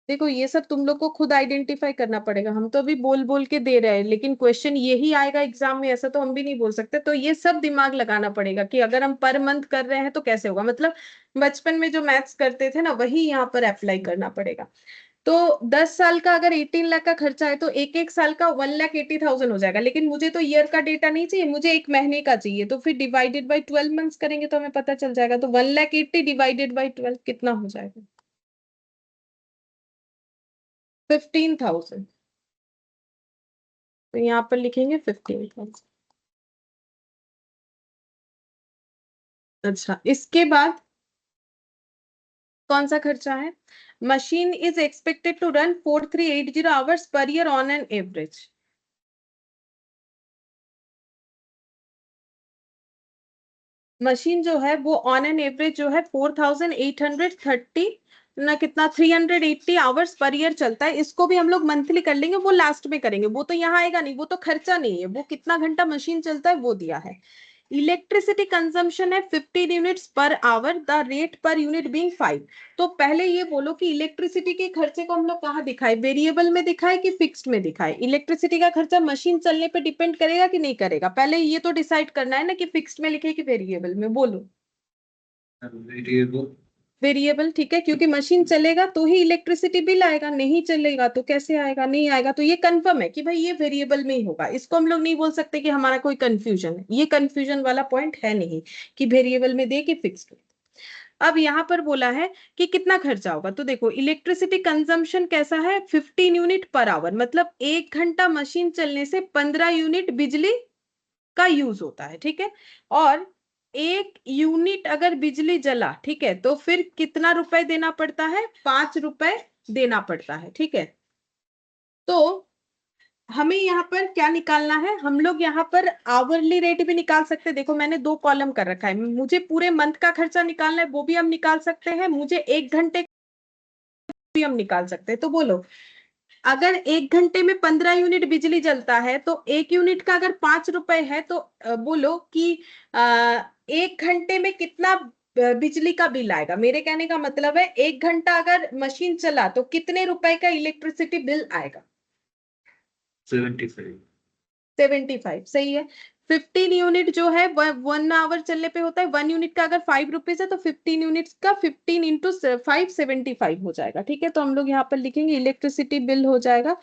देखो ये सब तुम लोग को खुद आइडेंटिफाई करना पड़ेगा, हम तो अभी बोल बोल के दे रहे हैं, लेकिन क्वेश्चन यही आएगा एग्जाम में, ऐसा तो हम भी नहीं बोल सकते। तो ये सब दिमाग लगाना पड़ेगा कि अगर हम पर मंथ कर रहे हैं तो कैसे होगा। मतलब बचपन में जो मैथ्स करते थे ना, वही यहाँ पर अप्लाई करना पड़ेगा। तो 10 साल का अगर 18 लाख का खर्चा है तो एक एक साल का 1,80,000 हो जाएगा। लेकिन मुझे तो ईयर का डेटा नहीं चाहिए, मुझे एक महीने का चाहिए। तो फिर डिवाइडेड बाई 12 मंथ्स करेंगे तो हमें पता चल जाएगा। तो 1,80,000 डिवाइडेड बाई 12 कितना हो जाएगा, 15,000। तो यहाँ पर लिखेंगे 15,000। अच्छा, इसके बाद कौन सा खर्चा है, machine is expected to run 4380 hours per year on an average. Machine जो है वो ऑन एन एवरेज जो है 4,830 ना कितना 380 आवर्स पर ईयर चलता है। इसको भी हम लोग मंथली कर लेंगे, वो लास्ट में करेंगे, वो तो यहाँ आएगा नहीं, वो तो खर्चा नहीं है, वो कितना घंटा मशीन चलता है वो दिया है। इलेक्ट्रिसिटी कंजम्पशन है 15 units per hour, the rate per unit being 5। तो पहले ये बोलो कि इलेक्ट्रिसिटी के खर्चे को हम लोग कहाँ दिखाए, वेरिएबल में दिखाए कि फिक्स्ड में दिखाए। इलेक्ट्रिसिटी का खर्चा मशीन चलने पे डिपेंड करेगा कि नहीं करेगा, पहले ये तो डिसाइड करना है ना कि फिक्स्ड में लिखे कि वेरिएबल में। बोलो वेरिएबल। वेरिएबल, ठीक है, क्योंकि मशीन चलेगा तो ही इलेक्ट्रिसिटी बिल आएगा, नहीं चलेगा तो कैसे आएगा, नहीं आएगा। तो ये कंफर्म है कि भाई ये वेरिएबल में ही होगा, इसको हम लोग नहीं बोल सकते कि हमारा कोई कंफ्यूजन है, ये कंफ्यूजन वाला पॉइंट है नहीं कि वेरिएबल में दे कि फिक्स्ड। अब यहाँ पर बोला है कि कितना खर्चा होगा। तो देखो इलेक्ट्रिसिटी कंजम्पशन कैसा है, 15 यूनिट पर आवर, मतलब 1 घंटा मशीन चलने से 15 यूनिट बिजली का यूज होता है, ठीक है। और 1 यूनिट अगर बिजली जला, ठीक है, तो फिर कितना रुपए देना पड़ता है, 5 रुपए देना पड़ता है, ठीक है। तो हमें यहाँ पर क्या निकालना है, हम लोग यहाँ पर आवरली रेट भी निकाल सकते हैं। देखो मैंने 2 कॉलम कर रखा है, मुझे पूरे मंथ का खर्चा निकालना है, वो भी हम निकाल सकते हैं, मुझे 1 घंटे भी हम निकाल सकते हैं। तो बोलो अगर 1 घंटे में 15 यूनिट बिजली जलता है तो 1 यूनिट का अगर 5 रुपए है, तो बोलो कि 1 घंटे में कितना बिजली का बिल आएगा। मेरे कहने का मतलब है 1 घंटा अगर मशीन चला तो कितने रुपए का इलेक्ट्रिसिटी बिल आएगा। 75। 75, सही है। 15 यूनिट जो है 1 आवर चलने पे होता है, 1 यूनिट का अगर 5 रुपीज है तो 15 यूनिट्स का 15 इंटू 575 हो जाएगा, ठीक है। तो हम लोग यहाँ पर लिखेंगे इलेक्ट्रिसिटी बिल हो जाएगा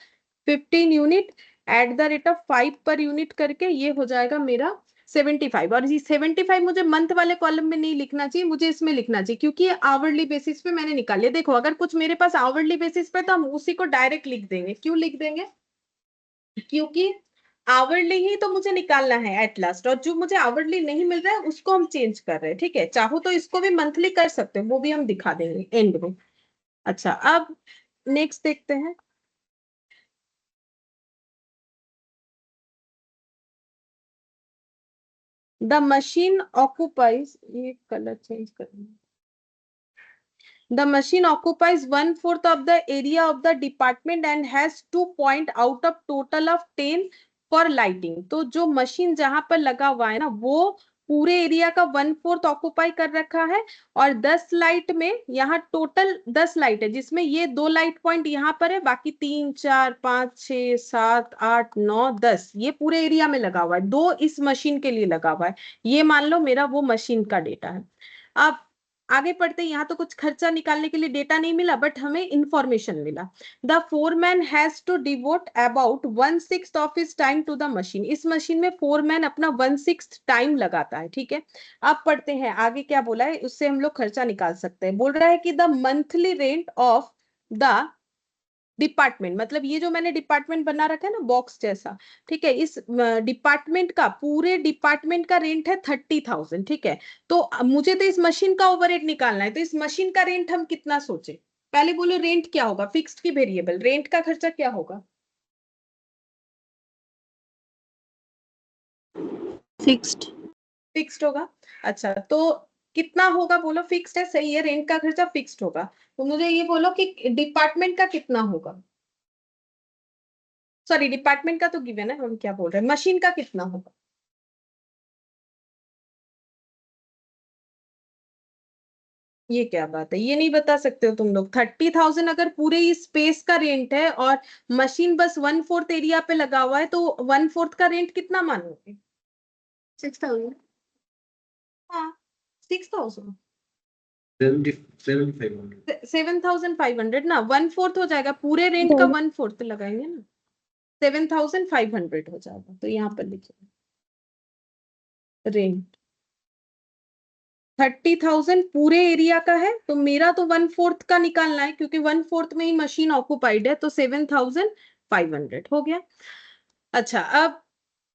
15 unit at the rate of 5 per unit करके, ये हो जाएगा मेरा 75। और ये 75 मुझे मंथ वाले कॉलम में नहीं लिखना चाहिए, मुझे इसमें लिखना चाहिए, क्योंकि ये आवरली बेसिस पे मैंने निकाले। देखो अगर कुछ मेरे पास आवरली बेसिस पे तो हम उसी को डायरेक्ट लिख देंगे। क्यों लिख देंगे, क्योंकि आवरली ही तो मुझे निकालना है एट लास्ट, और जो मुझे आवरली नहीं मिल रहा है उसको हम चेंज कर रहे हैं, ठीक है। चाहो तो इसको भी मंथली कर सकते हैं, वो भी हम दिखा देंगे एंड में। अच्छा, अब नेक्स्ट देखते हैं। द मशीन ऑक्यूपाइज, ये कलर चेंज करना, the machine occupies 1/4 of the area of the department and has 2 point out of total of 10 for lighting। तो जो मशीन जहां पर लगा हुआ है ना, वो पूरे एरिया का 1/4 ऑक्यूपाई कर रखा है। और 10 लाइट में, यहाँ टोटल 10 लाइट है, जिसमें ये 2 लाइट पॉइंट यहाँ पर है, बाकी 3 4 5 6 7 8 9 10 ये पूरे एरिया में लगा हुआ है, 2 इस मशीन के लिए लगा हुआ है। ये मान लो मेरा वो मशीन का डेटा है। अब आगे पढ़ते हैं। यहाँ तो कुछ खर्चा निकालने के लिए डेटा नहीं मिला, बट हमें इंफॉर्मेशन मिला। The foreman has to devote about 1/6 of his time to the machine. इस मशीन में फोरमैन अपना 1/6 टाइम लगाता है, ठीक है। अब पढ़ते हैं आगे क्या बोला है, उससे हम लोग खर्चा निकाल सकते हैं। बोल रहा है कि the monthly rent of the department, मतलब ये जो मैंने डिपार्टमेंट बना रखा है ना बॉक्स जैसा, ठीक है, इस डिपार्टमेंट का, पूरे डिपार्टमेंट का रेंट है 30,000, ठीक है। तो मुझे तो इस मशीन का ओवरहेड निकालना है, तो इस मशीन का रेंट हम कितना सोचे? पहले बोलो रेंट क्या होगा, फिक्स्ड की वेरिएबल? रेंट का खर्चा क्या होगा? फिक्स्ड। फिक्स्ड होगा। अच्छा, तो कितना होगा बोलो? फिक्स्ड है, सही है, रेंट का खर्चा फिक्स्ड होगा। तो मुझे ये बोलो कि डिपार्टमेंट का कितना होगा? सॉरी, डिपार्टमेंट का तो गिवन है, हम क्या बोल रहे हैं, मशीन का कितना होगा? ये क्या बात है, ये नहीं बता सकते हो तुम लोग? 30,000 अगर पूरे इस स्पेस का रेंट है और मशीन बस 1/4 एरिया पे लगा हुआ है, तो 1/4 का रेंट कितना मानोगे? 6,000। हाँ, 6,000, 7,500 7,500 ना, 1/4 हो जाएगा, पूरे रेंट का 1/4 लगाएंगे ना, 7,500 हो जाएगा। तो यहाँ पर लिखिए रेंट 30,000 पूरे एरिया का है, तो मेरा तो 1/4 का निकालना है, क्योंकि 1/4 में ही मशीन ऑक्युपाइड है, तो 7,500 हो गया। अच्छा, अब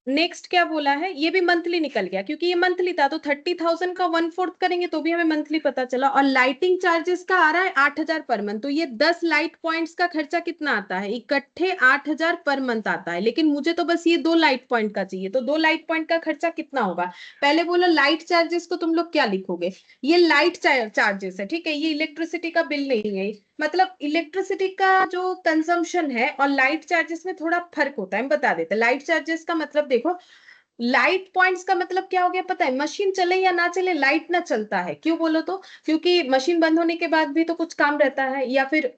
नेक्स्ट क्या बोला है, ये भी मंथली निकल गया, क्योंकि ये मंथली था, तो 30,000 का 1/4 करेंगे तो भी हमें मंथली पता चला। और लाइटिंग चार्जेस का आ रहा है 8,000 पर मंथ, तो ये 10 लाइट पॉइंट्स का खर्चा कितना आता है? इकट्ठे 8,000 पर मंथ आता है, लेकिन मुझे तो बस ये 2 लाइट पॉइंट का चाहिए, तो 2 लाइट पॉइंट का खर्चा कितना होगा? पहले बोलो लाइट चार्जेस को तुम लोग क्या लिखोगे? ये लाइट चार्जेस है, ठीक है, ये इलेक्ट्रिसिटी का बिल नहीं है। मतलब इलेक्ट्रिसिटी का जो कंजम्पशन है और लाइट चार्जेस में थोड़ा फर्क होता है, हम बता देते हैं। लाइट चार्जेस का मतलब देखो, लाइट पॉइंट्स का मतलब क्या हो गया पता है? मशीन चले या ना चले, लाइट ना चलता है, क्यों बोलो तो? क्योंकि मशीन बंद होने के बाद भी तो कुछ काम रहता है, या फिर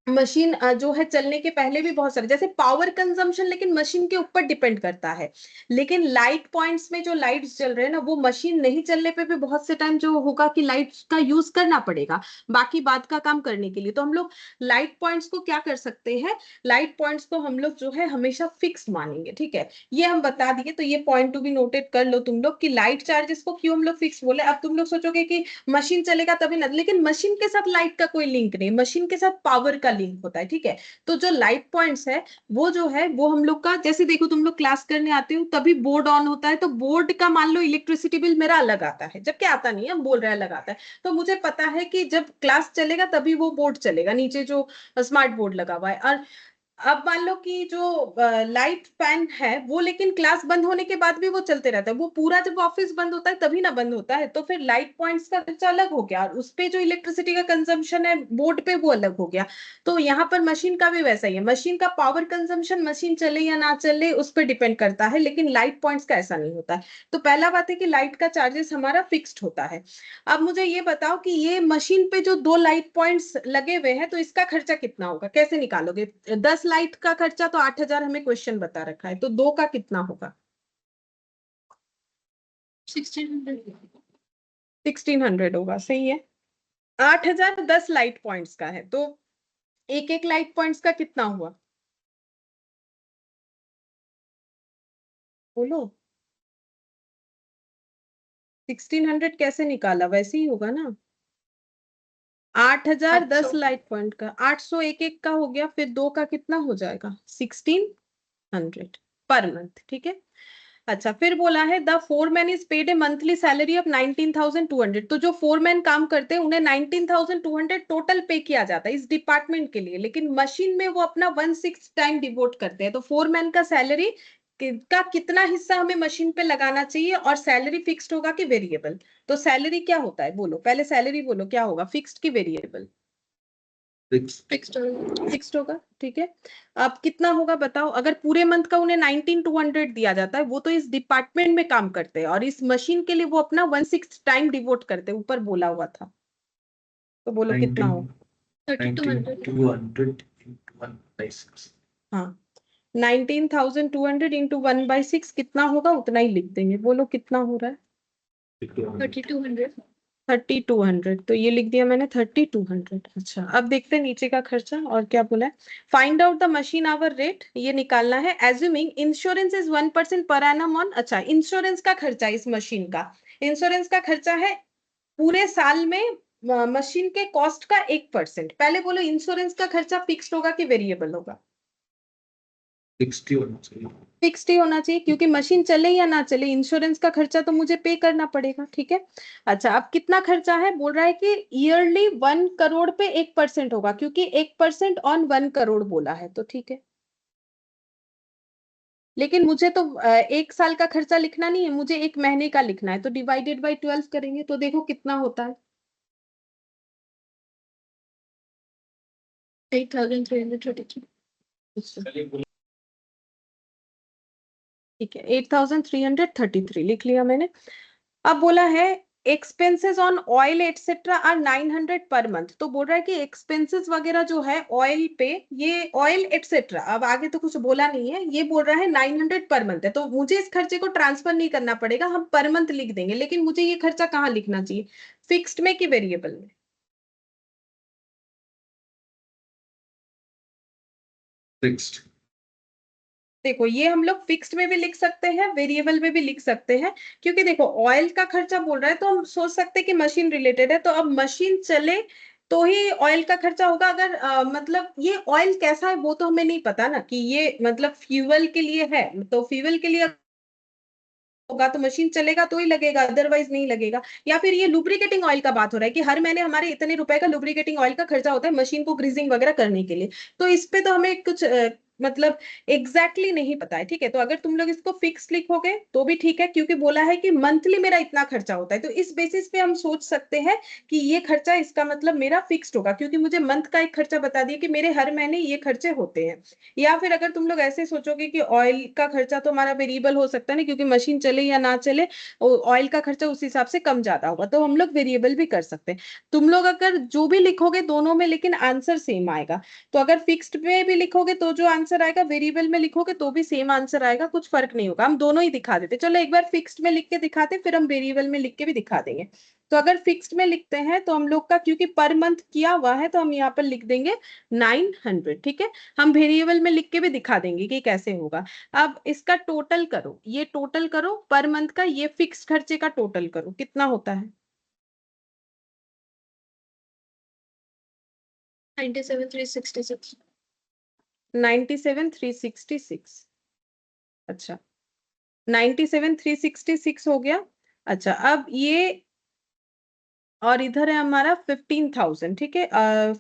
मशीन जो है चलने के पहले भी बहुत सारे, जैसे पावर कंजम्पशन लेकिन मशीन के ऊपर डिपेंड करता है। लेकिन लाइट पॉइंट्स में जो लाइट्स जल रहे हैं ना, वो मशीन नहीं चलने पे भी बहुत से टाइम जो होगा कि लाइट का यूज करना पड़ेगा बाकी बात का काम करने के लिए। तो हम लोग लाइट पॉइंट्स को क्या कर सकते हैं, लाइट पॉइंट्स को हम लोग जो है हमेशा फिक्स मानेंगे, ठीक है, ये हम बता दिए। तो ये पॉइंट टू बी नोटेड कर लो तुम लोग कि लाइट चार्जेस को क्यों हम लोग फिक्स बोले। अब तुम लोग सोचोगे कि मशीन चलेगा तभी ना, लेकिन मशीन के साथ लाइट का कोई लिंक नहीं, मशीन के साथ पावर का लिंक होता है, ठीक है। तो जो लाइट पॉइंट्स है वो जो है वो हम लोग का, जैसे देखो तुम लोग क्लास करने आते हो तभी बोर्ड ऑन होता है, तो बोर्ड का मान लो इलेक्ट्रिसिटी बिल मेरा अलग आता है, जबकि आता नहीं है, हम बोल रहे हैं अलग आता है। तो मुझे पता है कि जब क्लास चलेगा तभी वो बोर्ड चलेगा, नीचे जो स्मार्ट बोर्ड लगा हुआ है। और अब मान लो कि जो लाइट फैन है वो, लेकिन क्लास बंद होने के बाद भी वो चलते रहता है, वो पूरा जब ऑफिस बंद होता है तभी ना बंद होता है, तो फिर लाइट पॉइंट्स का खर्चा अलग हो गया, और उस पे जो इलेक्ट्रिसिटी का कंजम्पशन है बोर्ड पे वो अलग हो गया। तो यहाँ पर मशीन का भी वैसा ही है, मशीन का पावर कंजम्पशन मशीन चले या ना चले उस पर डिपेंड करता है, लेकिन लाइट पॉइंट्स का ऐसा नहीं होता है। तो पहला बात है कि लाइट का चार्जेस हमारा फिक्स्ड होता है। अब मुझे ये बताओ कि ये मशीन पे जो 2 लाइट पॉइंट्स लगे हुए हैं, तो इसका खर्चा कितना होगा, कैसे निकालोगे? 10 लाइट का खर्चा तो 8,000 हमें क्वेश्चन बता रखा है, तो 2 का कितना होगा? 1,600 होगा, सही है। 8,000 10 लाइट पॉइंट्स का है, तो एक एक लाइट पॉइंट्स का कितना हुआ बोलो? 1,600 कैसे निकाला? वैसे ही होगा ना, 8,000 10 लाइट पॉइंट का, 800 एक एक का हो गया, फिर 2 का कितना हो जाएगा? 1,600 पर मंथ, ठीक है। अच्छा, फिर बोला है the foreman is paid A monthly salary of 19,200। तो जो फोरमैन काम करते हैं उन्हें 19,200 टोटल पे किया जाता है इस डिपार्टमेंट के लिए, लेकिन मशीन में वो अपना 1/6 टाइम डिवोट करते हैं। तो फोरमैन का सैलरी का कितना हिस्सा हमें मशीन पे लगाना चाहिए, और सैलरी फिक्स्ड होगा कि वेरिएबल? तो सैलरी क्या होता है बोलो, पहले सैलरी बोलो क्या होगा, फिक्स्ड की वेरिएबल? फिक्स्ड होगा, ठीक है। अब कितना होगा बताओ, अगर पूरे मंथ का उन्हें 19,200 दिया जाता है, वो तो इस डिपार्टमेंट में काम करते हैं और इस मशीन के लिए वो अपना 1/6 टाइम डिवोट करते हैं, ऊपर बोला हुआ था। तो बोलो कितना हो? 19,200 into 1/6। हाँ, 19,200 इंटू 1/6 कितना होगा, उतना ही लिख देंगे। बोलो कितना हो रहा है? 3,200। 3200, तो ये लिख दिया मैंने 3200। अच्छा, अब देखते हैं नीचे का खर्चा और क्या बोला है। Find out the machine hour rate, ये निकालना है। Assuming insurance is 1% per annum on, अच्छा इंश्योरेंस का खर्चा, इस मशीन का इंश्योरेंस का खर्चा है पूरे साल में मशीन के कॉस्ट का 1%। पहले बोलो, इंश्योरेंस का खर्चा फिक्स्ड होगा कि वेरिएबल होगा? 60 होना चाहिए। फिक्स्ड ही होना चाहिए, क्योंकि मशीन चले या ना चले इंश्योरेंस का खर्चा तो मुझे पे करना पड़ेगा, ठीक है। अच्छा, अब कितना खर्चा है? बोल रहा है कि ईयरली 1 करोड़ पे 1% होगा, क्योंकि 1% ऑन 1 करोड़ बोला है, तो ठीक है। लेकिन मुझे तो 1 साल का खर्चा लिखना नहीं है, मुझे 1 महीने का लिखना है, तो डिवाइडेड बाई 12 करेंगे तो देखो कितना होता है। 8,333। ठीक है, 8333 लिख लिया मैंने। अब बोला है expenses on oil etcetera are 900 per month, तो बोल रहा है कि एक्सपेंसेस वगैरह जो है ऑयल पे, ये ऑयल एटसेट्रा, अब आगे तो कुछ बोला नहीं है, ये बोल रहा है 900 पर मंथ है, तो मुझे इस खर्चे को ट्रांसफर नहीं करना पड़ेगा, हम पर मंथ लिख देंगे। लेकिन मुझे ये खर्चा कहाँ लिखना चाहिए, फिक्स्ड में कि वेरिएबल में? फिक्स्ड। देखो, ये हम लोग फिक्स्ड में भी लिख सकते हैं, वेरिएबल में भी लिख सकते हैं, क्योंकि देखो ऑयल का खर्चा बोल रहा है तो हम सोच सकते हैं कि मशीन रिलेटेड है, तो अब मशीन चले तो ही ऑयल का खर्चा होगा। अगर मतलब ये ऑयल कैसा है वो तो हमें नहीं पता ना, कि ये मतलब फ्यूल के लिए है, तो फ्यूल के लिए होगा तो मशीन चलेगा तो ही लगेगा, अदरवाइज नहीं लगेगा। या फिर ये लुब्रिकेटिंग ऑयल का बात हो रहा है कि हर महीने हमारे इतने रुपए का लुब्रिकेटिंग ऑयल का खर्चा होता है मशीन को ग्रीजिंग वगैरह करने के लिए, तो इस पे तो हमें कुछ मतलब एग्जैक्टली नहीं पता है, ठीक है। तो अगर तुम लोग इसको फिक्स लिखोगे तो भी ठीक है, क्योंकि बोला है कि मंथली मेरा इतना खर्चा होता है, तो इस बेसिस पे हम सोच सकते हैं कि ये खर्चा, इसका मतलब मेरा फिक्स्ड होगा, क्योंकि मुझे मंथ का एक खर्चा बता दिया कि मेरे हर महीने ये खर्चे होते हैं। या फिर अगर तुम लोग ऐसे सोचोगे कि ऑयल का खर्चा तो हमारा वेरिएबल हो सकता है ना, क्योंकि मशीन चले या ना चले ऑयल का खर्चा उस हिसाब से कम ज्यादा होगा, तो हम लोग वेरिएबल भी कर सकते हैं। तुम लोग अगर जो भी लिखोगे दोनों में, लेकिन आंसर सेम आएगा। तो अगर फिक्स्ड में भी लिखोगे तो जो आंसर आएगा, वेरिएबल में लिखोगे तो भी सेम आंसर आएगा, कुछ फर्क नहीं होगा। हम दोनों ही दिखा देते, चलो एक बार फिक्स्ड में लिख के दिखाते, फिर हम वेरिएबल में लिख के भी दिखा देंगे। तो अगर फिक्स्ड में लिखते हैं तो हम लोग का, क्योंकि पर मंथ किया हुआ है, तो हम यहाँ पर लिख देंगे 900, ठीक है। हम वेरिएबल में लिख के भी दिखा देंगे कि कैसे होगा। अब इसका टोटल करो, ये टोटल करो पर मंथ का, ये फिक्स खर्चे का टोटल करो, कितना होता है? 97,366। 97,366। अच्छा, 97,366 हो गया। अच्छा, अब ये, और इधर है हमारा 15,000, ठीक है,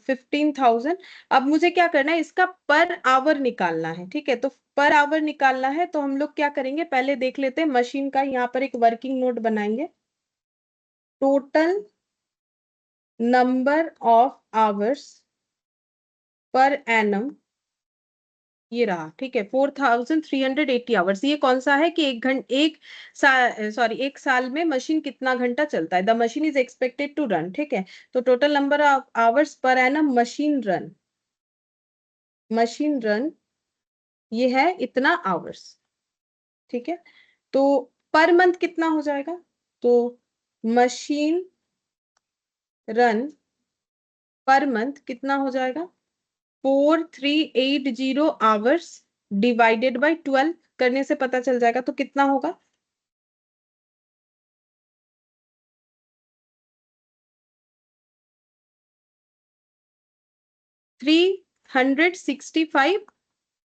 15,000। अब मुझे क्या करना है, इसका पर आवर निकालना है, ठीक है। तो पर आवर निकालना है तो हम लोग क्या करेंगे, पहले देख लेते हैं मशीन का, यहाँ पर एक वर्किंग नोट बनाएंगे। Total number of hours per annum, ये रहा, ठीक है, 4,380 आवर्स। ये कौन सा है कि एक साल में मशीन कितना घंटा चलता है, the machine is expected to run, ठीक है। तो total number of hours per annum machine run ये है इतना आवर्स, ठीक है। तो पर मंथ कितना हो जाएगा, तो मशीन रन पर मंथ कितना हो जाएगा, 4380 आवर्स डिवाइडेड बाई 12 करने से पता चल जाएगा, तो कितना होगा? 365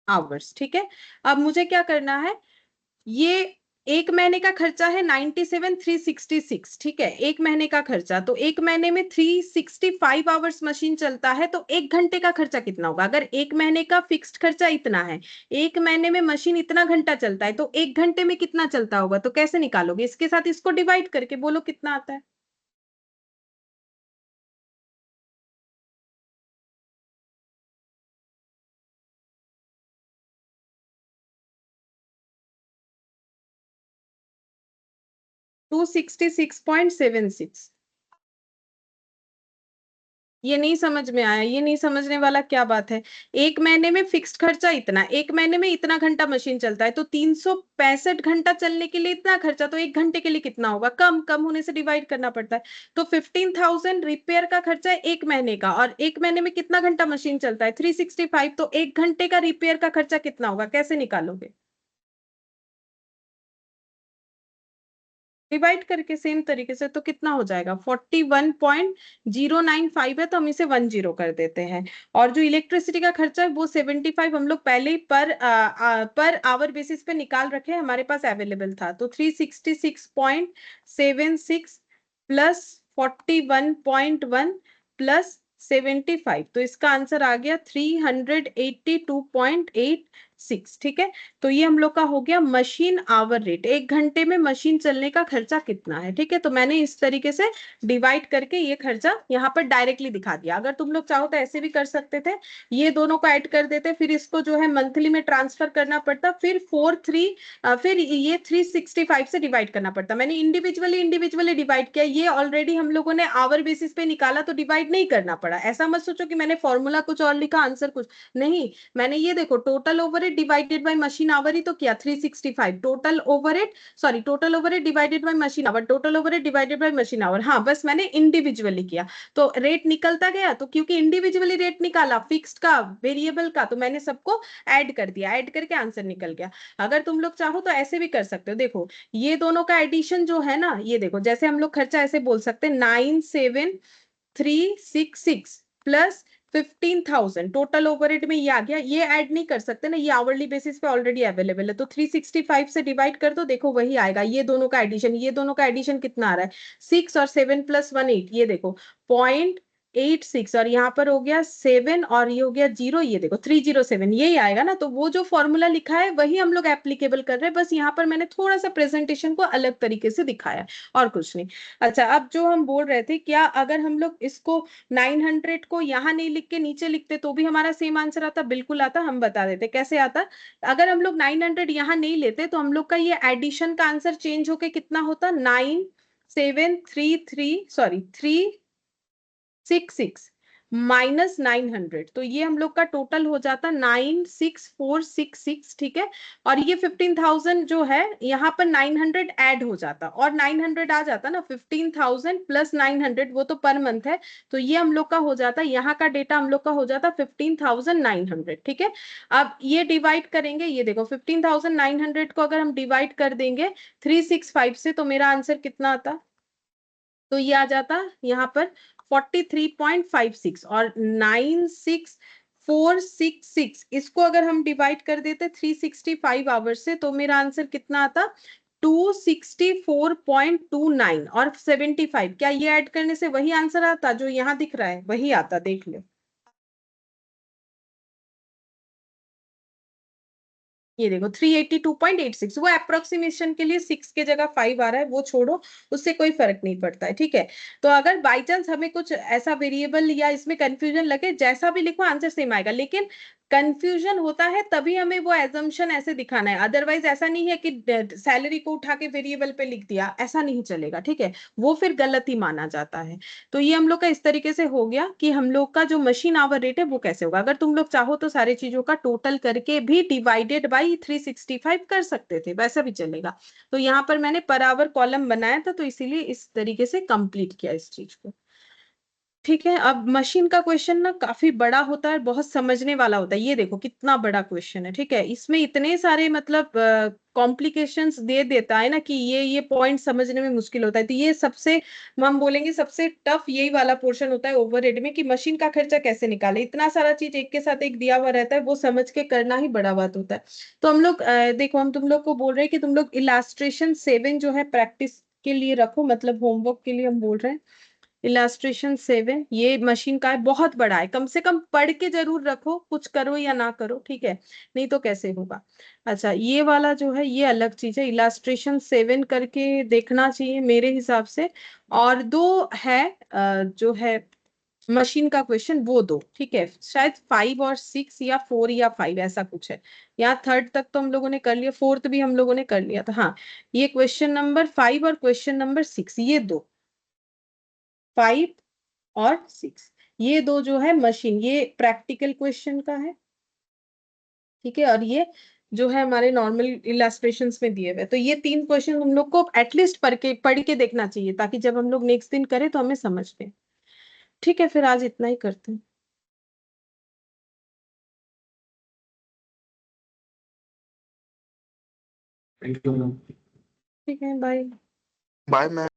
आवर्स, ठीक है। अब मुझे क्या करना है, ये एक महीने का खर्चा है 97,366, ठीक है, एक महीने का खर्चा, तो एक महीने में 365 आवर्स मशीन चलता है, तो एक घंटे का खर्चा कितना होगा? अगर एक महीने का फिक्स्ड खर्चा इतना है, एक महीने में मशीन इतना घंटा चलता है, तो एक घंटे में कितना चलता होगा, तो कैसे निकालोगे? इसके साथ इसको डिवाइड करके बोलो कितना आता है। 266.76। ये नहीं समझ में आया, ये नहीं समझने वाला क्या बात है। एक महीने में फिक्स्ड खर्चा इतना, एक महीने में इतना घंटा मशीन चलता है, तो 365 घंटा चलने के लिए इतना खर्चा, तो एक घंटे के लिए कितना होगा, कम कम होने से डिवाइड करना पड़ता है। तो 15,000 रिपेयर का खर्चा है एक महीने का, और एक महीने में कितना घंटा मशीन चलता है 365, तो एक घंटे का रिपेयर का खर्चा कितना होगा, कैसे निकालोगे? डिवाइड करके सेम तरीके से, तो कितना हो जाएगा 41.095 है, तो हम इसे 10 कर देते हैं। और जो इलेक्ट्रिसिटी का खर्चा है वो 75 हम लोग पहले ही पर आवर बेसिस पे निकाल रखे हैं, हमारे पास अवेलेबल था, तो 366.76 प्लस 41.1 प्लस 75, तो इसका आंसर आ गया 382.86। ठीक है, तो ये हम लोग का हो गया मशीन आवर रेट, एक घंटे में मशीन चलने का खर्चा कितना है। ठीक है, तो मैंने इस तरीके से डिवाइड करके ये खर्चा यहाँ पर डायरेक्टली दिखा दिया। अगर तुम लोग चाहो तो ऐसे भी कर सकते थे, ये दोनों को ऐड कर देते, फिर इसको जो है मंथली में ट्रांसफर करना पड़ता, फिर फिर ये 365 से डिवाइड करना पड़ता। मैंने इंडिविजुअली डिवाइड किया, ये ऑलरेडी हम लोगों ने आवर बेसिस पे निकाला, तो डिवाइड नहीं करना पड़ा। ऐसा मत सोचो कि मैंने फॉर्मूला कुछ और लिखा आंसर कुछ नहीं, मैंने ये देखो total overhead divided by machine hour ही तो किया 365, total overhead sorry total overhead divided by machine hour, total overhead divided by machine hour, हाँ बस मैंने इंडिविजुअली किया, तो रेट निकलता गया। तो क्योंकि इंडिविजुअली रेट निकाला फिक्स्ड का वेरिएबल का, तो मैंने सबको ऐड कर दिया, ऐड करके आंसर निकल गया। अगर तुम लोग चाहो तो ऐसे भी कर सकते हो, देखो ये दोनों का एडिशन जो है ना, ये देखो जैसे हम लोग खर्चा ऐसे बोल सकते हैं 97366 प्लस 15,000, टोटल ओवरहेड में ये आ गया, ये ऐड नहीं कर सकते ना, ये आवरली बेसिस पे ऑलरेडी अवेलेबल है, तो 365 से डिवाइड कर दो, देखो वही आएगा। ये दोनों का एडिशन, ये दोनों का एडिशन कितना आ रहा है 6 और 7 प्लस 1 8, ये देखो 0.86, और यहाँ पर हो गया 7 और ये हो गया 0, ये देखो 307, यही आएगा ना। तो वो जो फॉर्मूला लिखा है वही हम लोग एप्लीकेबल कर रहे हैं, बस यहाँ पर मैंने थोड़ा सा प्रेजेंटेशन को अलग तरीके से दिखाया, और कुछ नहीं। अच्छा, अब जो हम बोल रहे थे, क्या अगर हम लोग इसको 900 को यहाँ नहीं लिख के नीचे लिखते तो भी हमारा सेम आंसर आता? बिल्कुल आता, हम बता देते कैसे आता। अगर हम लोग 900 यहाँ नहीं लेते तो हम लोग का ये एडिशन का आंसर चेंज होके कितना होता, 366 माइनस 900, तो ये हम लोग का टोटल हो जाता 96466। ठीक है, और ये 15,000 जो है यहाँ पर 900 ऐड हो जाता, और 900 आ जाता ना, 15,000 प्लस 900 वो तो पर मंथ है, तो ये हम लोग का हो जाता, यहाँ का डेटा हम लोग का हो जाता 15,900। ठीक है, अब ये डिवाइड करेंगे, ये देखो 15,900 को अगर हम डिवाइड कर देंगे 365 से, तो मेरा आंसर कितना आता, तो ये आ जाता यहाँ पर 43.56, और 96466 इसको अगर हम डिवाइड कर देते 365 आवर्स से, तो मेरा आंसर कितना आता 264.29, और 75, क्या ये ऐड करने से वही आंसर आता जो यहाँ दिख रहा है, वही आता, देख लो। ये देखो 382.86, वो अप्रोक्सीमेशन के लिए 6 के जगह 5 आ रहा है, वो छोड़ो, उससे कोई फर्क नहीं पड़ता है। ठीक है, तो अगर बाई चांस हमें कुछ ऐसा वेरिएबल या इसमें कंफ्यूजन लगे, जैसा भी लिखो आंसर सेम आएगा, लेकिन कंफ्यूजन होता है तभी हमें वो एजम्पशन ऐसे दिखाना है, अदरवाइज ऐसा नहीं है कि सैलरी को उठा के वेरिएबल पे लिख दिया, ऐसा नहीं चलेगा। ठीक है, वो फिर गलत ही माना जाता है। तो ये हम लोग का इस तरीके से हो गया कि हम लोग का जो मशीन आवर रेट है वो कैसे होगा। अगर तुम लोग चाहो तो सारी चीजों का टोटल करके भी डिवाइडेड बाई 365 कर सकते थे, वैसा भी चलेगा। तो यहाँ पर मैंने पर आवर कॉलम बनाया था, तो इसीलिए इस तरीके से कंप्लीट किया इस चीज को। ठीक है, अब मशीन का क्वेश्चन ना काफी बड़ा होता है, बहुत समझने वाला होता है। ये देखो कितना बड़ा क्वेश्चन है। ठीक है, इसमें इतने सारे मतलब कॉम्प्लिकेशंस दे देता है ना कि ये पॉइंट समझने में मुश्किल होता है। तो ये सबसे हम बोलेंगे सबसे टफ यही वाला पोर्शन होता है ओवरहेड में, कि मशीन का खर्चा कैसे निकाले। इतना सारा चीज एक के साथ एक दिया हुआ रहता है, वो समझ के करना ही बड़ा बात होता है। तो हम लोग देखो, हम तुम लोग को बोल रहे हैं कि तुम लोग इलास्ट्रेशन 7 जो है प्रैक्टिस के लिए रखो, मतलब होमवर्क के लिए हम बोल रहे हैं। इलास्ट्रेशन 7 ये मशीन का है, बहुत बड़ा है, कम से कम पढ़ के जरूर रखो, कुछ करो या ना करो। ठीक है, नहीं तो कैसे होगा। अच्छा, ये वाला जो है ये अलग चीज है, इलास्ट्रेशन 7 करके देखना चाहिए मेरे हिसाब से। और दो है जो है मशीन का क्वेश्चन, वो दो। ठीक है, शायद 5 और 6 या 4 या 5 ऐसा कुछ है। यहाँ थर्ड तक तो हम लोगों ने कर लिया, फोर्थ भी हम लोगों ने कर लिया था। हाँ, ये क्वेश्चन नंबर 5 और क्वेश्चन नंबर 6, ये दो 5 और 6, ये दो जो है मशीन, ये प्रैक्टिकल क्वेश्चन का है, ठीक है, और ये जो है हमारे नॉर्मल इलास्ट्रेशंस में दिए हुए। तो ये 3 क्वेश्चन हम लोग को एटलीस्ट पढ़ के देखना चाहिए, ताकि जब हम लोग नेक्स्ट दिन करें तो हमें समझ में। ठीक है, फिर आज इतना ही करते हैं। Thank you. ठीक है, बाय। Bye ma'am.